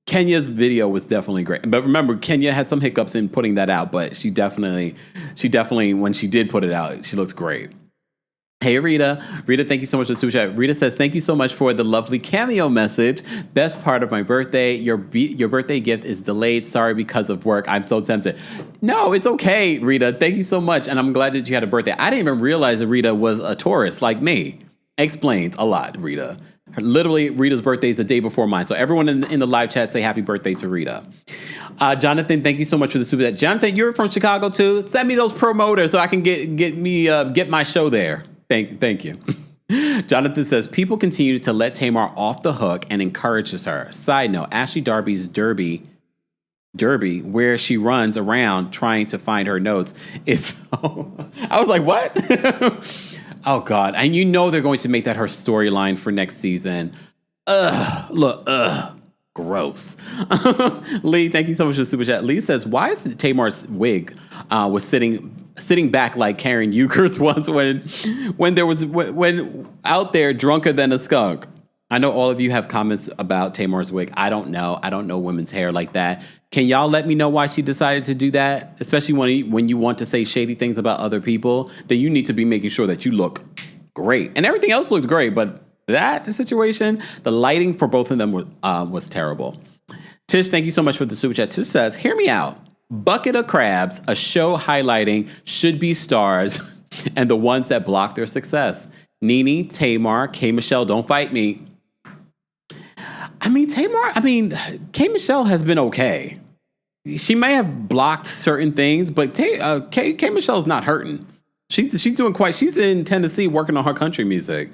Kenya's video was definitely great. But remember, Kenya had some hiccups in putting that out, but she definitely, when she did put it out, she looked great. Hey, Rita. Rita, thank you so much for the super chat. Rita says, thank you so much for the lovely cameo message. Best part of my birthday. Your birthday gift is delayed. Sorry because of work. I'm so tempted. No, it's okay, Rita. Thank you so much. And I'm glad that you had a birthday. I didn't even realize that Rita was a Taurus like me. Explains a lot, Rita. Literally, Rita's birthday is the day before mine. So everyone in the live chat say happy birthday to Rita. Jonathan, thank you so much for the super chat. Jonathan, you're from Chicago too. Send me those promoters so I can get my show there. Thank you. Jonathan says, people continue to let Tamar off the hook and encourages her. Side note, Ashley Darby's Derby, where she runs around trying to find her notes, is I was like, what? Oh, God. And they're going to make that her storyline for next season. Gross. Lee, thank you so much for the super chat. Lee says, why is Tamar's wig was sitting back like Karen Euchre's was when out there drunker than a skunk? I know all of you have comments about Tamar's wig. I don't know. I don't know women's hair like that. Can y'all let me know why she decided to do that? Especially when you want to say shady things about other people, then you need to be making sure that you look great. And everything else looked great, but that situation, the lighting for both of them was terrible. Tish, thank you so much for the super chat. Tish says, hear me out. Bucket of Crabs, a show highlighting should-be stars and the ones that block their success. Nene, Tamar, K. Michelle, don't fight me. K. Michelle has been okay. She may have blocked certain things, but K. Michelle's not hurting. She's doing she's in Tennessee working on her country music.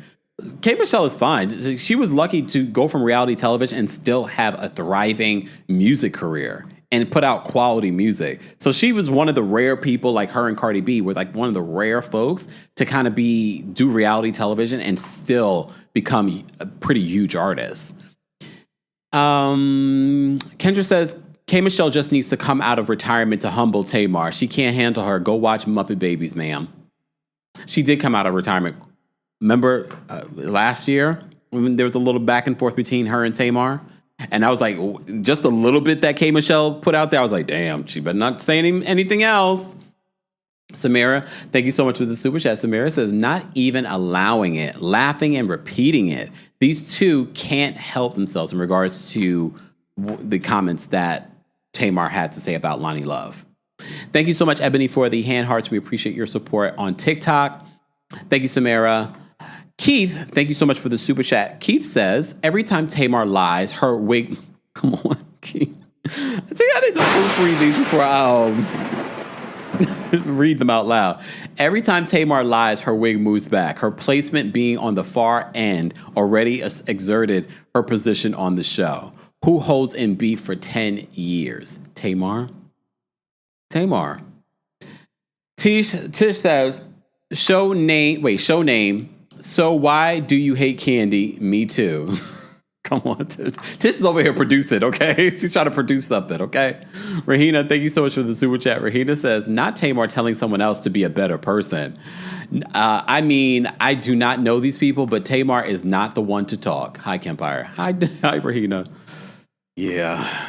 K. Michelle is fine. She was lucky to go from reality television and still have a thriving music career and put out quality music. So she was one of the rare people, like her and Cardi B were like one of the rare folks to kind of do reality television and still become a pretty huge artist. Kendra says, K. Michelle just needs to come out of retirement to humble Tamar. She can't handle her. Go watch Muppet Babies, ma'am. She did come out of retirement. Remember last year when there was a little back and forth between her and Tamar? And I was like, just a little bit that K. Michelle put out there, I was like, damn, she better not say anything else. Samira, thank you so much for the super chat. Samira says, not even allowing it, laughing and repeating it. These two can't help themselves in regards to the comments that Tamar had to say about Loni Love. Thank you so much, Ebony, for the hand hearts. We appreciate your support on TikTok. Thank you, Samira. Keith, thank you so much for the super chat. Keith says, every time Tamar lies, her wig... Come on, Keith. I think I need to proofread these before I read them out loud. Every time Tamar lies, her wig moves back. Her placement being on the far end already exerted her position on the show. Who holds in beef for 10 years? Tamar? Tish says, show name. So why do you hate Kandi? Me too. Come on, Tish. Tish is over here producing, okay? She's trying to produce something, okay? Rahina, thank you so much for the super chat. Rahina says, not Tamar telling someone else to be a better person. I do not know these people, but Tamar is not the one to talk. Hi, Kempire. Hi, Rahina. Yeah.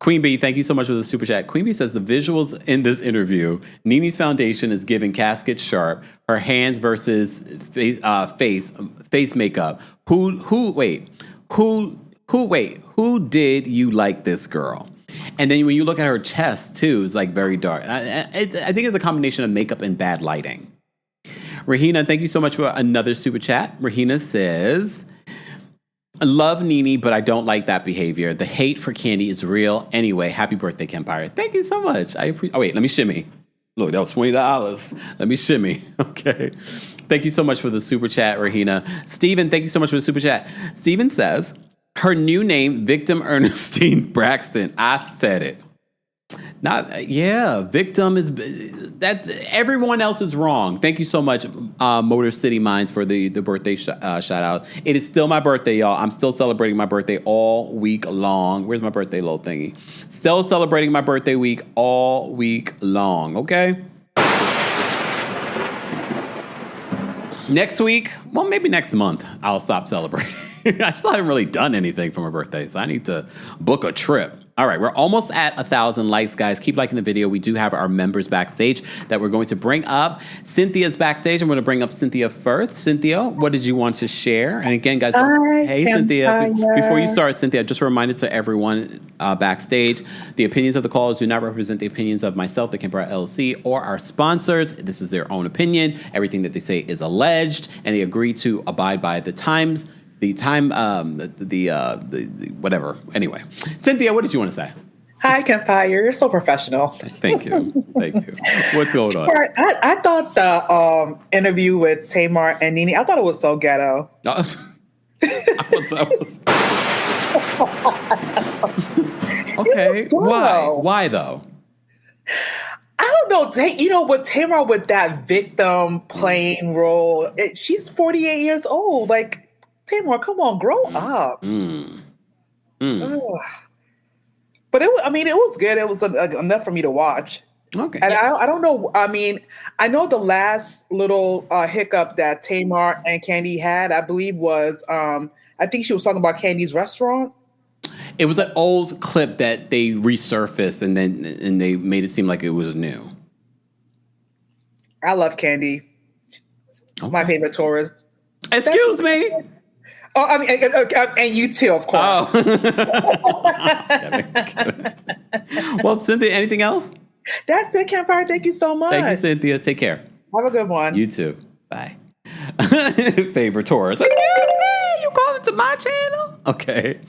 Queen Bee, thank you so much for the super chat. Queen Bee says the visuals in this interview, Nene's foundation is giving casket sharp. Her hands versus face makeup. Who did you like this girl? And then when you look at her chest too, it's like very dark. I think it's a combination of makeup and bad lighting. Rahina, thank you so much for another super chat. Rahina says, I love Nene, but I don't like that behavior. The hate for Kandi is real. Anyway, happy birthday, Kempire. Thank you so much. Oh, wait, let me shimmy. Look, that was $20. Let me shimmy. Okay. Thank you so much for the super chat, Rahina. Steven, thank you so much for the super chat. Steven says, her new name, Victim Ernestine Braxton. I said it. Victim is that everyone else is wrong. Thank you so much, Motor City Minds, for the birthday shout out. It is still my birthday, y'all. I'm still celebrating my birthday all week long. Where's my birthday little thingy? Still celebrating my birthday week all week long. Okay. Next week, well, maybe next month, I'll stop celebrating. I still haven't really done anything for my birthday, so I need to book a trip. All right, we're almost at 1,000 likes, guys. Keep liking the video. We do have our members backstage that we're going to bring up. Cynthia's backstage. I'm going to bring up Cynthia first. Cynthia, what did you want to share? And again, guys, hey, Cynthia. Before you start, Cynthia, just a reminder to everyone backstage, the opinions of the callers do not represent the opinions of myself, the Kempire LLC, or our sponsors. This is their own opinion. Everything that they say is alleged, and they agree to abide by the times. Whatever. Anyway, Cynthia, what did you want to say? Hi, Kempire. You're so professional. Thank you. Thank you. What's going on? I thought the interview with Tamar and Nene, I thought it was so ghetto. Okay. Why though? I don't know. With Tamar with that victim playing role, she's 48 years old. Like, Tamar, come on, grow up. But it was good. It was enough for me to watch. Okay. And I don't know. I mean, I know the last little hiccup that Tamar and Kandi had, I believe, was I think she was talking about Kandi's restaurant. It was an old clip that they resurfaced and they made it seem like it was new. I love Kandi. Okay. My favorite tourist. Excuse me. Oh, I mean, and you too, of course. Oh. Well, Cynthia, anything else? That's it, Kempire. Thank you so much. Thank you, Cynthia. Take care. Have a good one. You too. Bye. Favorite tourist. Excuse me, you calling to my channel? Okay.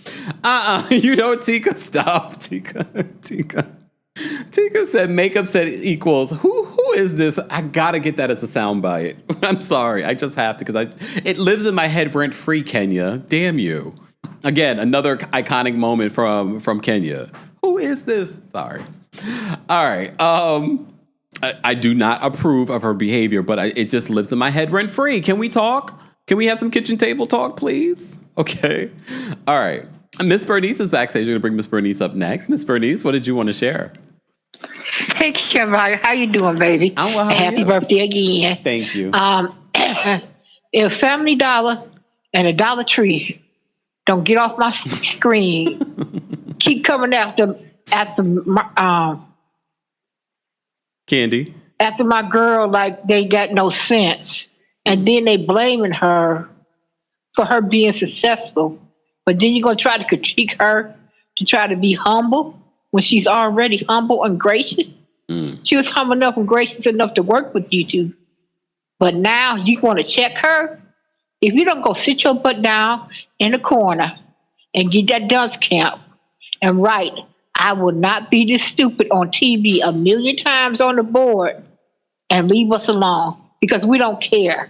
Tika, stop. Tika said makeup said equals. Who is this? I gotta get that as a soundbite. I'm sorry. I just have to because it lives in my head rent free, Kenya. Damn you. Again, another iconic moment from Kenya. Who is this? Sorry. All right. I do not approve of her behavior, but it just lives in my head rent free. Can we talk? Can we have some kitchen table talk, please? Okay. All right. Miss Bernice is backstage. We're going to bring Miss Bernice up next. Miss Bernice, what did you want to share? Hey, Kempire, how you doing, baby? I'm well. Happy birthday again. Thank you. If Family Dollar and a Dollar Tree don't get off my screen, keep coming after Kandi. After my girl, like they got no sense, and then they blaming her for her being successful. But then you're going to try to critique her to try to be humble when she's already humble and gracious. She was humble enough and gracious enough to work with you two. But now you want to check her? If you don't go sit your butt down in the corner and get that dunce camp and write, I will not be this stupid on TV a million times on the board, and leave us alone because we don't care.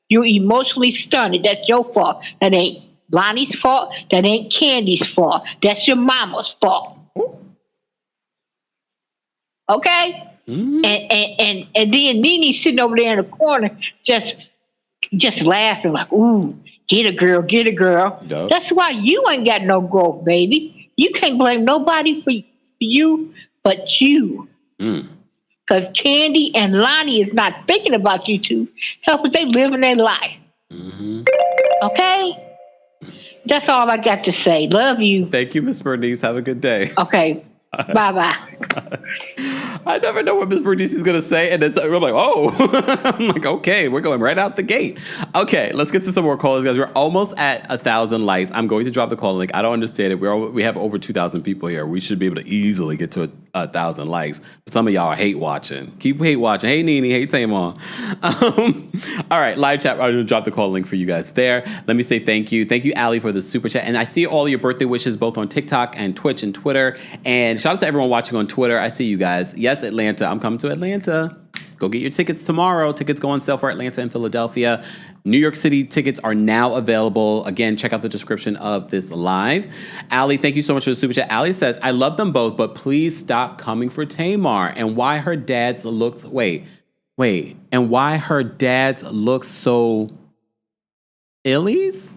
You're emotionally stunted. That's your fault. That ain't Lonnie's fault. That ain't Kandi's fault. That's your mama's fault. Okay? Mm-hmm. And then Nene sitting over there in the corner just laughing like, ooh, get a girl, get a girl. Yep. That's why you ain't got no growth, baby. You can't blame nobody for you but you. Because Kandi and Lonnie is not thinking about you two. Helping they living their life. Mm-hmm. Okay? That's all I got to say. Love you. Thank you, Miss Bernice. Have a good day. Okay. Bye-bye. I never know what Miss Bernice is going to say. And I'm like, oh, I'm like, okay, we're going right out the gate. Okay, let's get to some more callers, guys. We're almost at 1,000 likes. I'm going to drop the call link. I don't understand it. We have over 2,000 people here. We should be able to easily get to 1,000 likes. But some of y'all are hate watching. Keep hate watching. Hey, Nene. Hey, Tamar. All right, live chat. I'm going to drop the call link for you guys there. Let me say thank you. Thank you, Allie, for the super chat. And I see all your birthday wishes both on TikTok and Twitch and Twitter. And shout out to everyone watching on Twitter. I see you guys. Yes, Atlanta. I'm coming to Atlanta. Go get your tickets tomorrow. Tickets go on sale for Atlanta and Philadelphia. New York City tickets are now available. Again, check out the description of this live. Allie, thank you so much for the super chat. Allie says, I love them both, but please stop coming for Tamar. And why her dad's looks... Wait. And why her dad's looks so... Illies?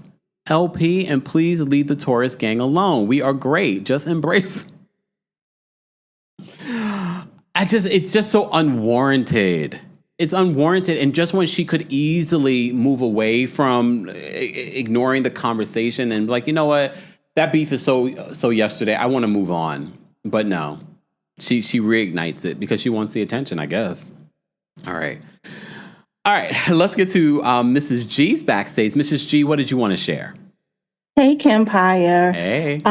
LP, and please leave the Taurus gang alone. We are great. Just embrace... It's just so unwarranted. It's unwarranted. And just when she could easily move away from ignoring the conversation and be like, you know what? That beef is so yesterday. I want to move on. But no, she reignites it because she wants the attention, I guess. All right. Let's get to Mrs. G's backstage. Mrs. G, what did you want to share? Hey, Kempire. Hey.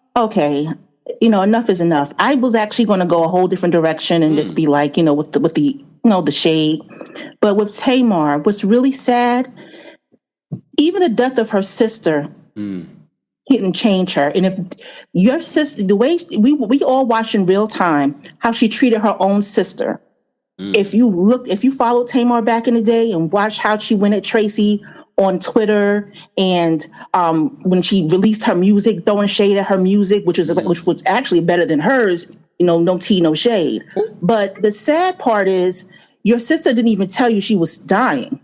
Okay. Enough is enough. I was actually going to go a whole different direction and just be like, with the the shade. But with Tamar, what's really sad, even the death of her sister didn't change her. And if your sister, the way we all watched in real time how she treated her own sister. If you followed Tamar back in the day and watched how she went at Tracy on Twitter and when she released her music, throwing shade at her music, which was actually better than hers, no tea, no shade. But the sad part is your sister didn't even tell you she was dying.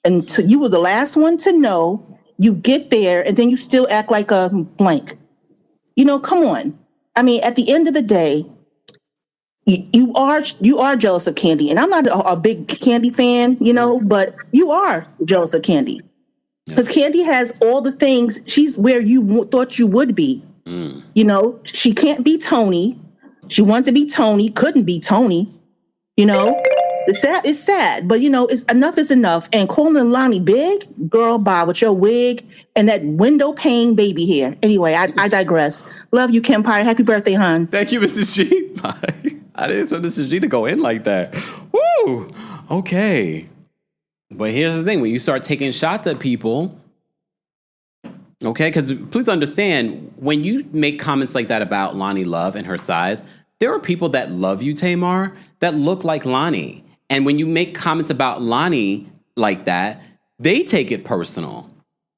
And you were the last one to know. You get there and then you still act like a blank. Come on. I mean, at the end of the day, you are jealous of Kandi, and I'm not a big Kandi fan, but you are jealous of Kandi because Kandi has all the things. She's where you thought you would be. She can't be Tony. She wanted to be Tony, couldn't be Tony. It's sad, but it's enough is enough. And calling Loni big, girl, bye with your wig and that window pane baby hair. Anyway, I digress. Love you, Kempire. Happy birthday, hon. Thank you, Mrs. G. Bye. I didn't expect Mrs. G to go in like that. Woo! Okay. But here's the thing. When you start taking shots at people, okay, because please understand, when you make comments like that about Loni Love and her size, there are people that love you, Tamar, that look like Loni. And when you make comments about Loni like that, they take it personal.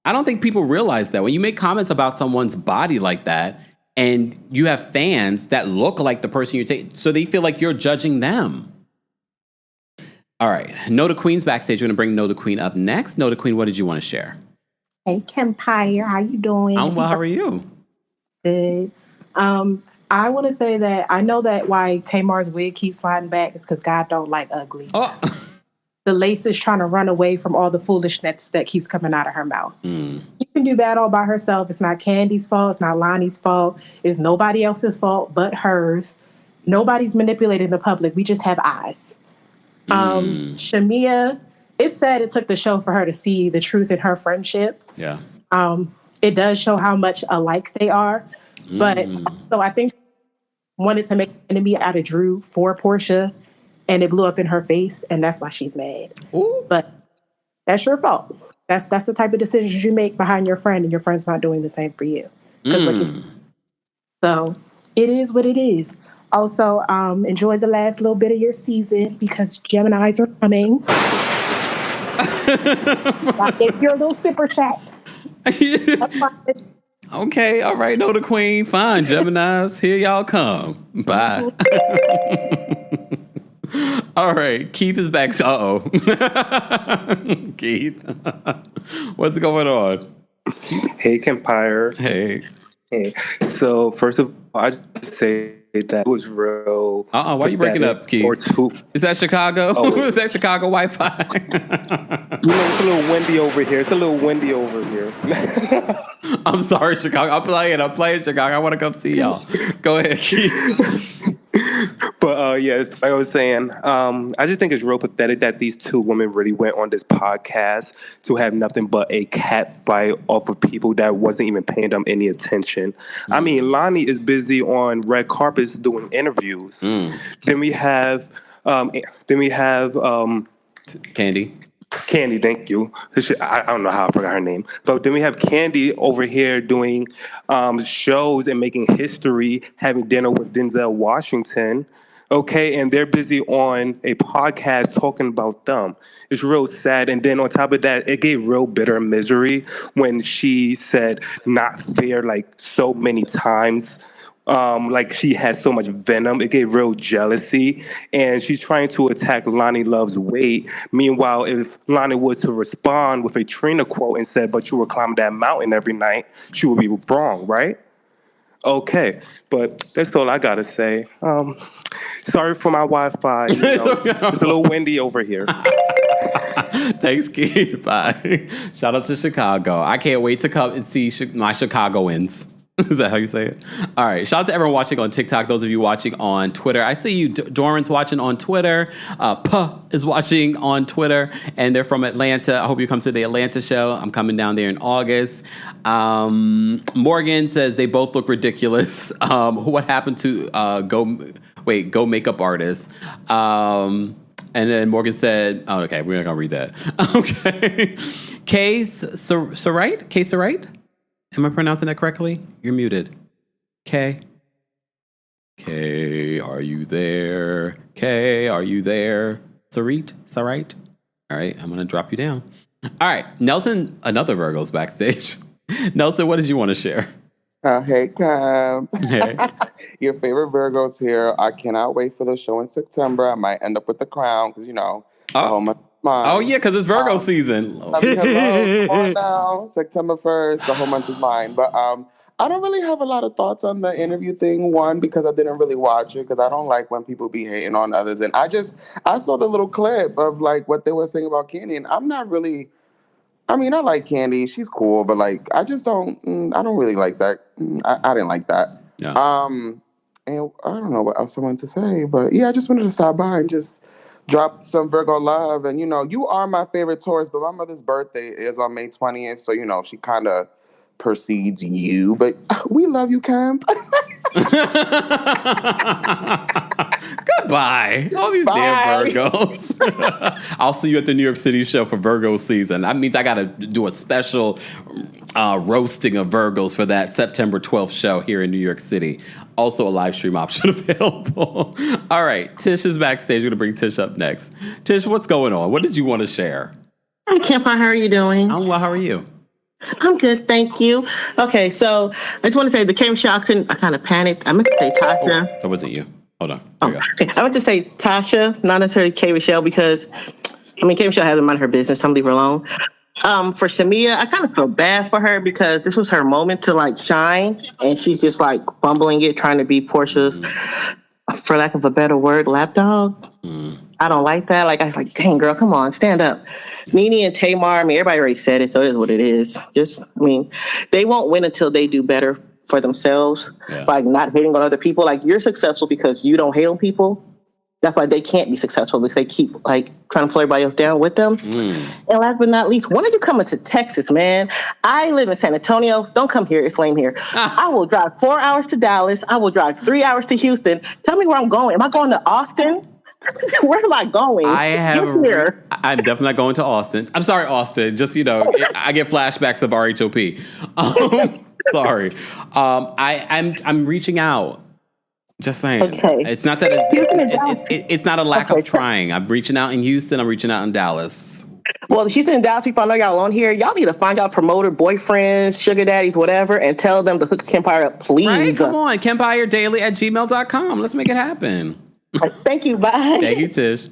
I don't think people realize that. When you make comments about someone's body like that, and you have fans that look like the person you take, so they feel like you're judging them. All right. Know the Queen's backstage. We're going to bring Know the Queen up next. Know the Queen, what did you want to share? Hey, Kempire, how you doing? I'm well. How are you? Good. I want to say that I know that why Tamar's wig keeps sliding back is because God don't like ugly. Oh. The lace is trying to run away from all the foolishness that keeps coming out of her mouth. She can do that all by herself. It's not Kandi's fault. It's not Loni's fault. It's nobody else's fault but hers. Nobody's manipulating the public. We just have eyes. Shamia, it's sad it took the show for her to see the truth in her friendship. Yeah. It does show how much alike they are. But so I think wanted to make an enemy out of Drew for Portia. And it blew up in her face, and that's why she's mad. Ooh. But that's your fault. That's the type of decisions you make behind your friend, and your friend's not doing the same for you. So it is what it is. Also, enjoy the last little bit of your season because Geminis are coming. Get your little sipper chat. Okay, all right, Know the Queen. Fine, Geminis, here y'all come. Bye. All right, Keith is back. Keith. What's going on? Hey, Kempire. Hey. So, first of all, I just say that was real. Why are you breaking up, Keith? Or two. Is that Chicago? Oh. Is that Chicago Wi-Fi? It's a little windy over here. I'm sorry, Chicago. I'm playing Chicago. I want to come see y'all. Go ahead, Keith. But yes, like I was saying, I just think it's real pathetic that these two women really went on this podcast to have nothing but a cat fight off of people that wasn't even paying them any attention. I mean, Loni is busy on red carpets doing interviews. Then we have Kandi, thank you. I don't know how I forgot her name. But then we have Kandi over here doing shows and making history, having dinner with Denzel Washington. Okay, and they're busy on a podcast talking about them. It's real sad. And then on top of that, it gave real bitter misery when she said not fair like so many times. Like she had so much venom. It gave real jealousy. And she's trying to attack Loni Love's weight. Meanwhile, if Loni was to respond with a Trina quote and said, but you were climbing that mountain every night, she would be wrong, right? Okay, but that's all I gotta say. Sorry for my Wi-Fi. It's a little windy over here. Thanks, Keith. Bye. Shout out to Chicago. I can't wait to come and see my Chicagoans. Is that how you say it? All right. Shout out to everyone watching on TikTok. Those of you watching on Twitter. I see you, Doran's watching on Twitter. Puh is watching on Twitter. And they're from Atlanta. I hope you come to the Atlanta show. I'm coming down there in August. Morgan says they both look ridiculous. What happened to Go Makeup Artist? And then Morgan said, oh, okay, we're not going to read that. Okay. Kay Sarite? Am I pronouncing that correctly? You're muted. Kay, are you there? Kay, are you there? Sarite? All right, I'm going to drop you down. All right, Nelson, another Virgo's backstage. Nelson, what did you want to share? Hey, Cam. Hey. Your favorite Virgo's here. I cannot wait for the show in September. I might end up with the crown because, the whole month is mine. Oh, yeah, because it's Virgo season. Hello, come on now. September 1st, the whole month is mine. But I don't really have a lot of thoughts on the interview thing. One, because I didn't really watch it because I don't like when people be hating on others. And I saw the little clip of like what they were saying about Kandi, and I'm not really... I mean, I like Kandi. She's cool, but like, I don't really like that. I didn't like that. Yeah. And I don't know what else I wanted to say, but yeah, I just wanted to stop by and just drop some Virgo love. And, you are my favorite Taurus, but my mother's birthday is on May 20th. So, she kind of precedes you, but we love you, Camp. Goodbye. All these damn Virgos. I'll see you at the New York City show for Virgo season. That means I got to do a special roasting of Virgos for that September 12th show here in New York City. Also a live stream option available. All right. Tish is backstage. We're going to bring Tish up next. Tish, what's going on? What did you want to share? Hi, Kempire. How are you doing? I'm well. How are you? I'm good, thank you. Okay, so I just want to say the came show. I kind of panicked. I meant to say Tasha. Oh, that wasn't you. Hold on. Okay. I meant to say Tasha, not necessarily K. Michelle, because K. Michelle hasn't mind her business. I'm leave her alone. For Shamia, I kind of feel bad for her because this was her moment to like shine, and she's just like fumbling it, trying to be Portia's, for lack of a better word, lapdog. I don't like that. Like, I was like, dang, girl, come on, stand up. Nene and Tamar, everybody already said it, so it is what it is. They won't win until they do better for themselves, like not hating on other people. Like, you're successful because you don't hate on people. That's why they can't be successful, because they keep, like, trying to pull everybody else down with them. And last but not least, when are you coming to Texas, man? I live in San Antonio. Don't come here. It's lame here. I will drive 4 hours to Dallas. I will drive 3 hours to Houston. Tell me where I'm going. Am I going to Austin? Where am I going? I'm definitely not going to Austin. I'm sorry, Austin. Just, I get flashbacks of RHOP. Sorry. I'm reaching out. Just saying. Okay. It's not that it's not a lack of trying. I'm reaching out in Houston. I'm reaching out in Dallas. Well, the Houston and Dallas people, I know y'all on here. Y'all need to find out promoter, boyfriends, sugar daddies, whatever, and tell them to hook Kempire up, please. Right, come on. Kempire Daily at gmail.com. Let's make it happen. Thank you. Bye. Thank you, Tish.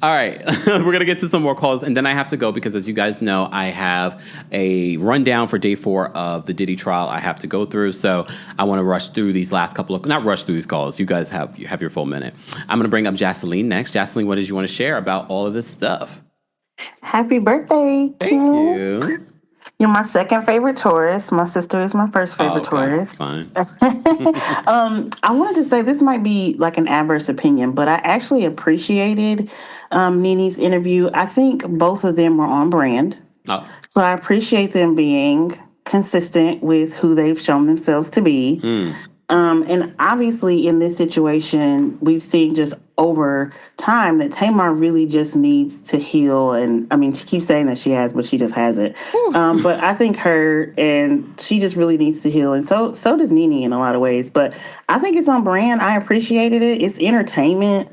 All right, we're going to get to some more calls, and then I have to go because, as you guys know, I have a rundown for day 4 of the Diddy trial I have to go through, so I want to rush through these last couple of, not rush through these calls, you guys have your full minute. I'm going to bring up Jocelyn next. Jocelyn, what did you want to share about all of this stuff? Happy birthday, Thank you. You're my second favorite Taurus. My sister is my first favorite Taurus. Fine. I wanted to say this might be like an adverse opinion, but I actually appreciated Nene's interview. I think both of them were on brand. Oh. So I appreciate them being consistent with who they've shown themselves to be. And obviously in this situation, we've seen just over time that Tamar really just needs to heal. And I mean, she keeps saying that she has, but she just hasn't. But I think she just really needs to heal. And so does Nene in a lot of ways. But I think it's on brand. I appreciated it. It's entertainment.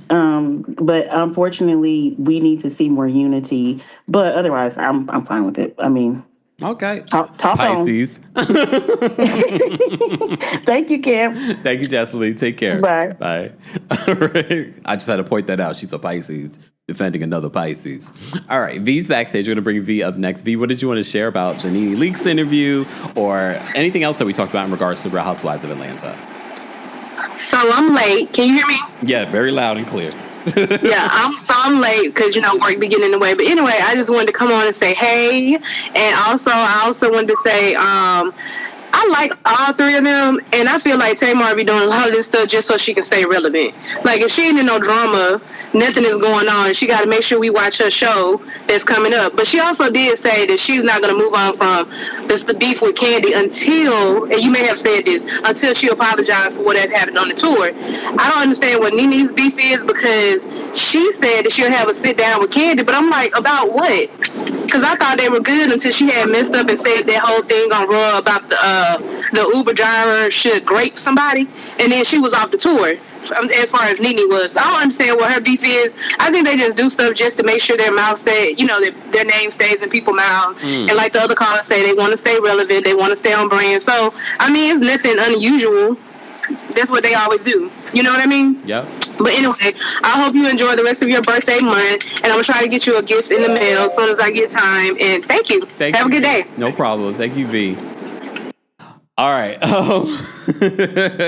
But unfortunately, we need to see more unity. But otherwise, I'm fine with it. I mean, okay. Talk Pisces. Thank you, Kim. Thank you, Jocelyn. Take care. Bye. Bye. All right. I just had to point that out. She's a Pisces defending another Pisces. All right. V's backstage. We're going to bring V up next. V, what did you want to share about the Nene Leakes interview or anything else that we talked about in regards to Real Housewives of Atlanta? So I'm late. Can you hear me? Yeah, very loud and clear. Yeah, I'm late because work be getting in the way. But anyway, I just wanted to come on and say hey, and I also wanted to say I like all 3 of them, and I feel like Tamar be doing a lot of this stuff just so she can stay relevant. Like if she ain't in no drama, nothing is going on. She got to make sure we watch her show that's coming up. But she also did say that she's not going to move on from the beef with Kandi until, and you may have said this, until she apologized for whatever happened on the tour. I don't understand what Nene's beef is because she said that she'll have a sit down with Kandi, but I'm like, about what? Because I thought they were good until she had messed up and said that whole thing on RHOA about the Uber driver should grape somebody, and then she was off the tour. As far as Nene was, I don't understand what her beef is. I think they just do stuff just to make sure their mouth stay, their name stays in people's mouths. And like the other callers say, they want to stay relevant, they want to stay on brand. So I mean, it's nothing unusual. That's what they always do. You know what I mean? Yeah. But anyway, I hope you enjoy the rest of your birthday month, and I'm gonna try to get you a gift in the mail as soon as I get time. And thank you. Have a good day. No problem. Thank you, V. All right.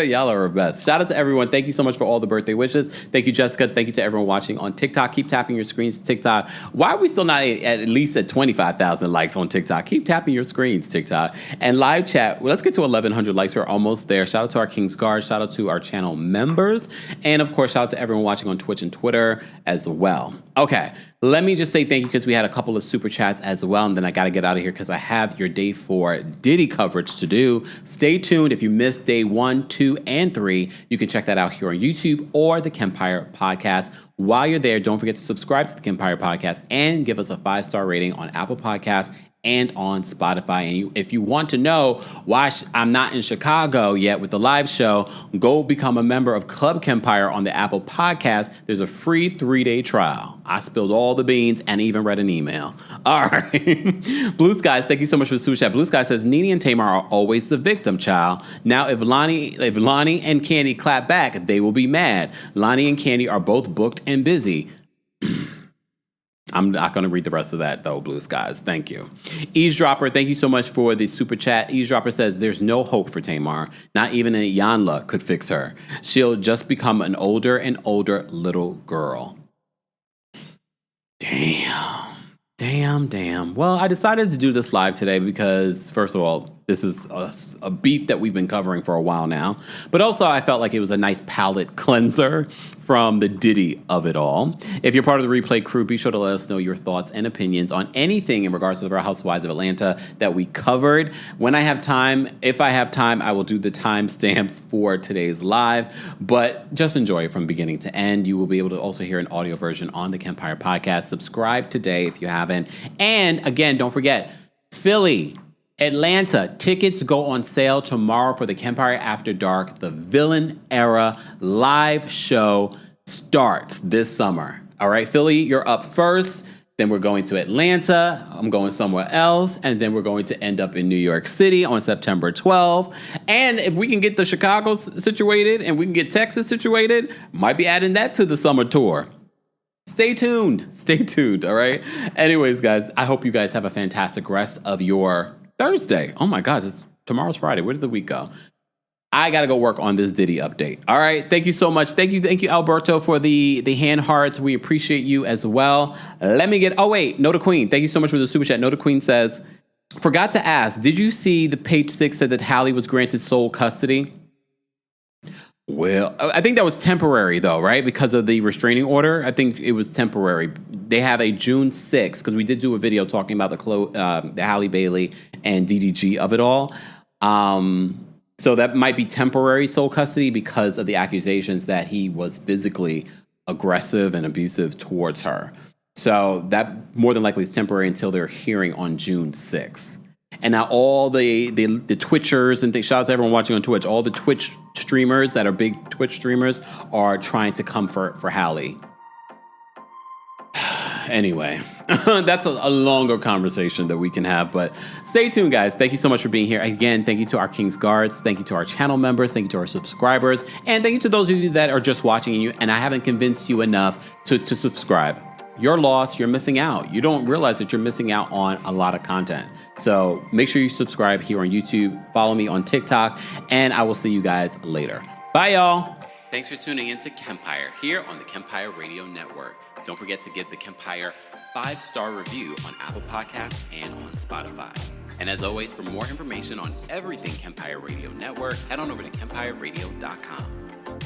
Y'all are our best. Shout out to everyone. Thank you so much for all the birthday wishes. Thank you, Jessica. Thank you to everyone watching on TikTok. Keep tapping your screens to TikTok. Why are we still not at least at 25,000 likes on TikTok? Keep tapping your screens, TikTok. And live chat. Let's get to 1,100 likes. We're almost there. Shout out to our King's Guard. Shout out to our channel members. And, of course, shout out to everyone watching on Twitch and Twitter as well. Okay. Let me just say thank you because we had a couple of super chats as well. And then I got to get out of here because I have your day 4 Diddy coverage to do. Stay tuned. If you missed day 1, 2, and 3, you can check that out here on YouTube or the Kempire podcast. While you're there, don't forget to subscribe to the Kempire podcast and give us a 5-star rating on Apple Podcasts and on Spotify. And if you want to know why I'm not in Chicago yet with the live show, go become a member of Club Kempire on the Apple Podcast. There's a free 3-day trial. I spilled all the beans and even read an email. All right. Blue Skies, thank you so much for the super chat. Blue Sky says, Nene and Tamar are always the victim, child. Now, if Loni and Kandi clap back, they will be mad. Loni and Kandi are both booked and busy. I'm not going to read the rest of that, though, Blue Skies. Thank you. Eavesdropper, thank you so much for the super chat. Eavesdropper says, there's no hope for Tamar. Not even a Yanla could fix her. She'll just become an older and older little girl. Damn. Well, I decided to do this live today because, first of all, this is a beef that we've been covering for a while now. But also, I felt like it was a nice palate cleanser from the Diddy of it all. If you're part of the replay crew, be sure to let us know your thoughts and opinions on anything in regards to the Real Housewives of Atlanta that we covered. When I have time, if I have time, I will do the timestamps for today's live. But just enjoy it from beginning to end. You will be able to also hear an audio version on the Kempire podcast. Subscribe today if you haven't. And again, don't forget, Philly, Atlanta, tickets go on sale tomorrow for the Kempire After Dark. The Villain Era live show starts this summer. All right, Philly, you're up first. Then we're going to Atlanta. I'm going somewhere else. And then we're going to end up in New York City on September 12th. And if we can get the Chicago situated and we can get Texas situated, might be adding that to the summer tour. Stay tuned. Stay tuned, all right? Anyways, guys, I hope you guys have a fantastic rest of your Thursday. Oh my gosh, tomorrow's Friday. Where did the week go? I got to go work on this Diddy update. All right. Thank you so much. Thank you, Alberto, for the hand hearts. We appreciate you as well. Let me get, Nota Queen. Thank you so much for the super chat. Nota Queen says, forgot to ask, did you see the page 6 said that Halle was granted sole custody? Well, I think that was temporary, though, right? Because of the restraining order. I think it was temporary. They have a June 6th, because we did do a video talking about the Halle Bailey and DDG of it all. So that might be temporary sole custody because of the accusations that he was physically aggressive and abusive towards her. So that more than likely is temporary until their hearing on June 6th. And now all the Twitchers and shout out to everyone watching on Twitch, all the Twitch streamers that are big Twitch streamers are trying to come for Halle. Anyway, that's a longer conversation that we can have, but stay tuned, guys. Thank you so much for being here. Again, thank you to our King's Guards. Thank you to our channel members. Thank you to our subscribers. And thank you to those of you that are just watching and I haven't convinced you enough to subscribe. You're lost. You're missing out. You don't realize that you're missing out on a lot of content. So make sure you subscribe here on YouTube. Follow me on TikTok, and I will see you guys later. Bye, y'all. Thanks for tuning in to Kempire here on the Kempire Radio Network. Don't forget to give the Kempire 5-star review on Apple Podcasts and on Spotify. And as always, for more information on everything Kempire Radio Network, head on over to KempireRadio.com.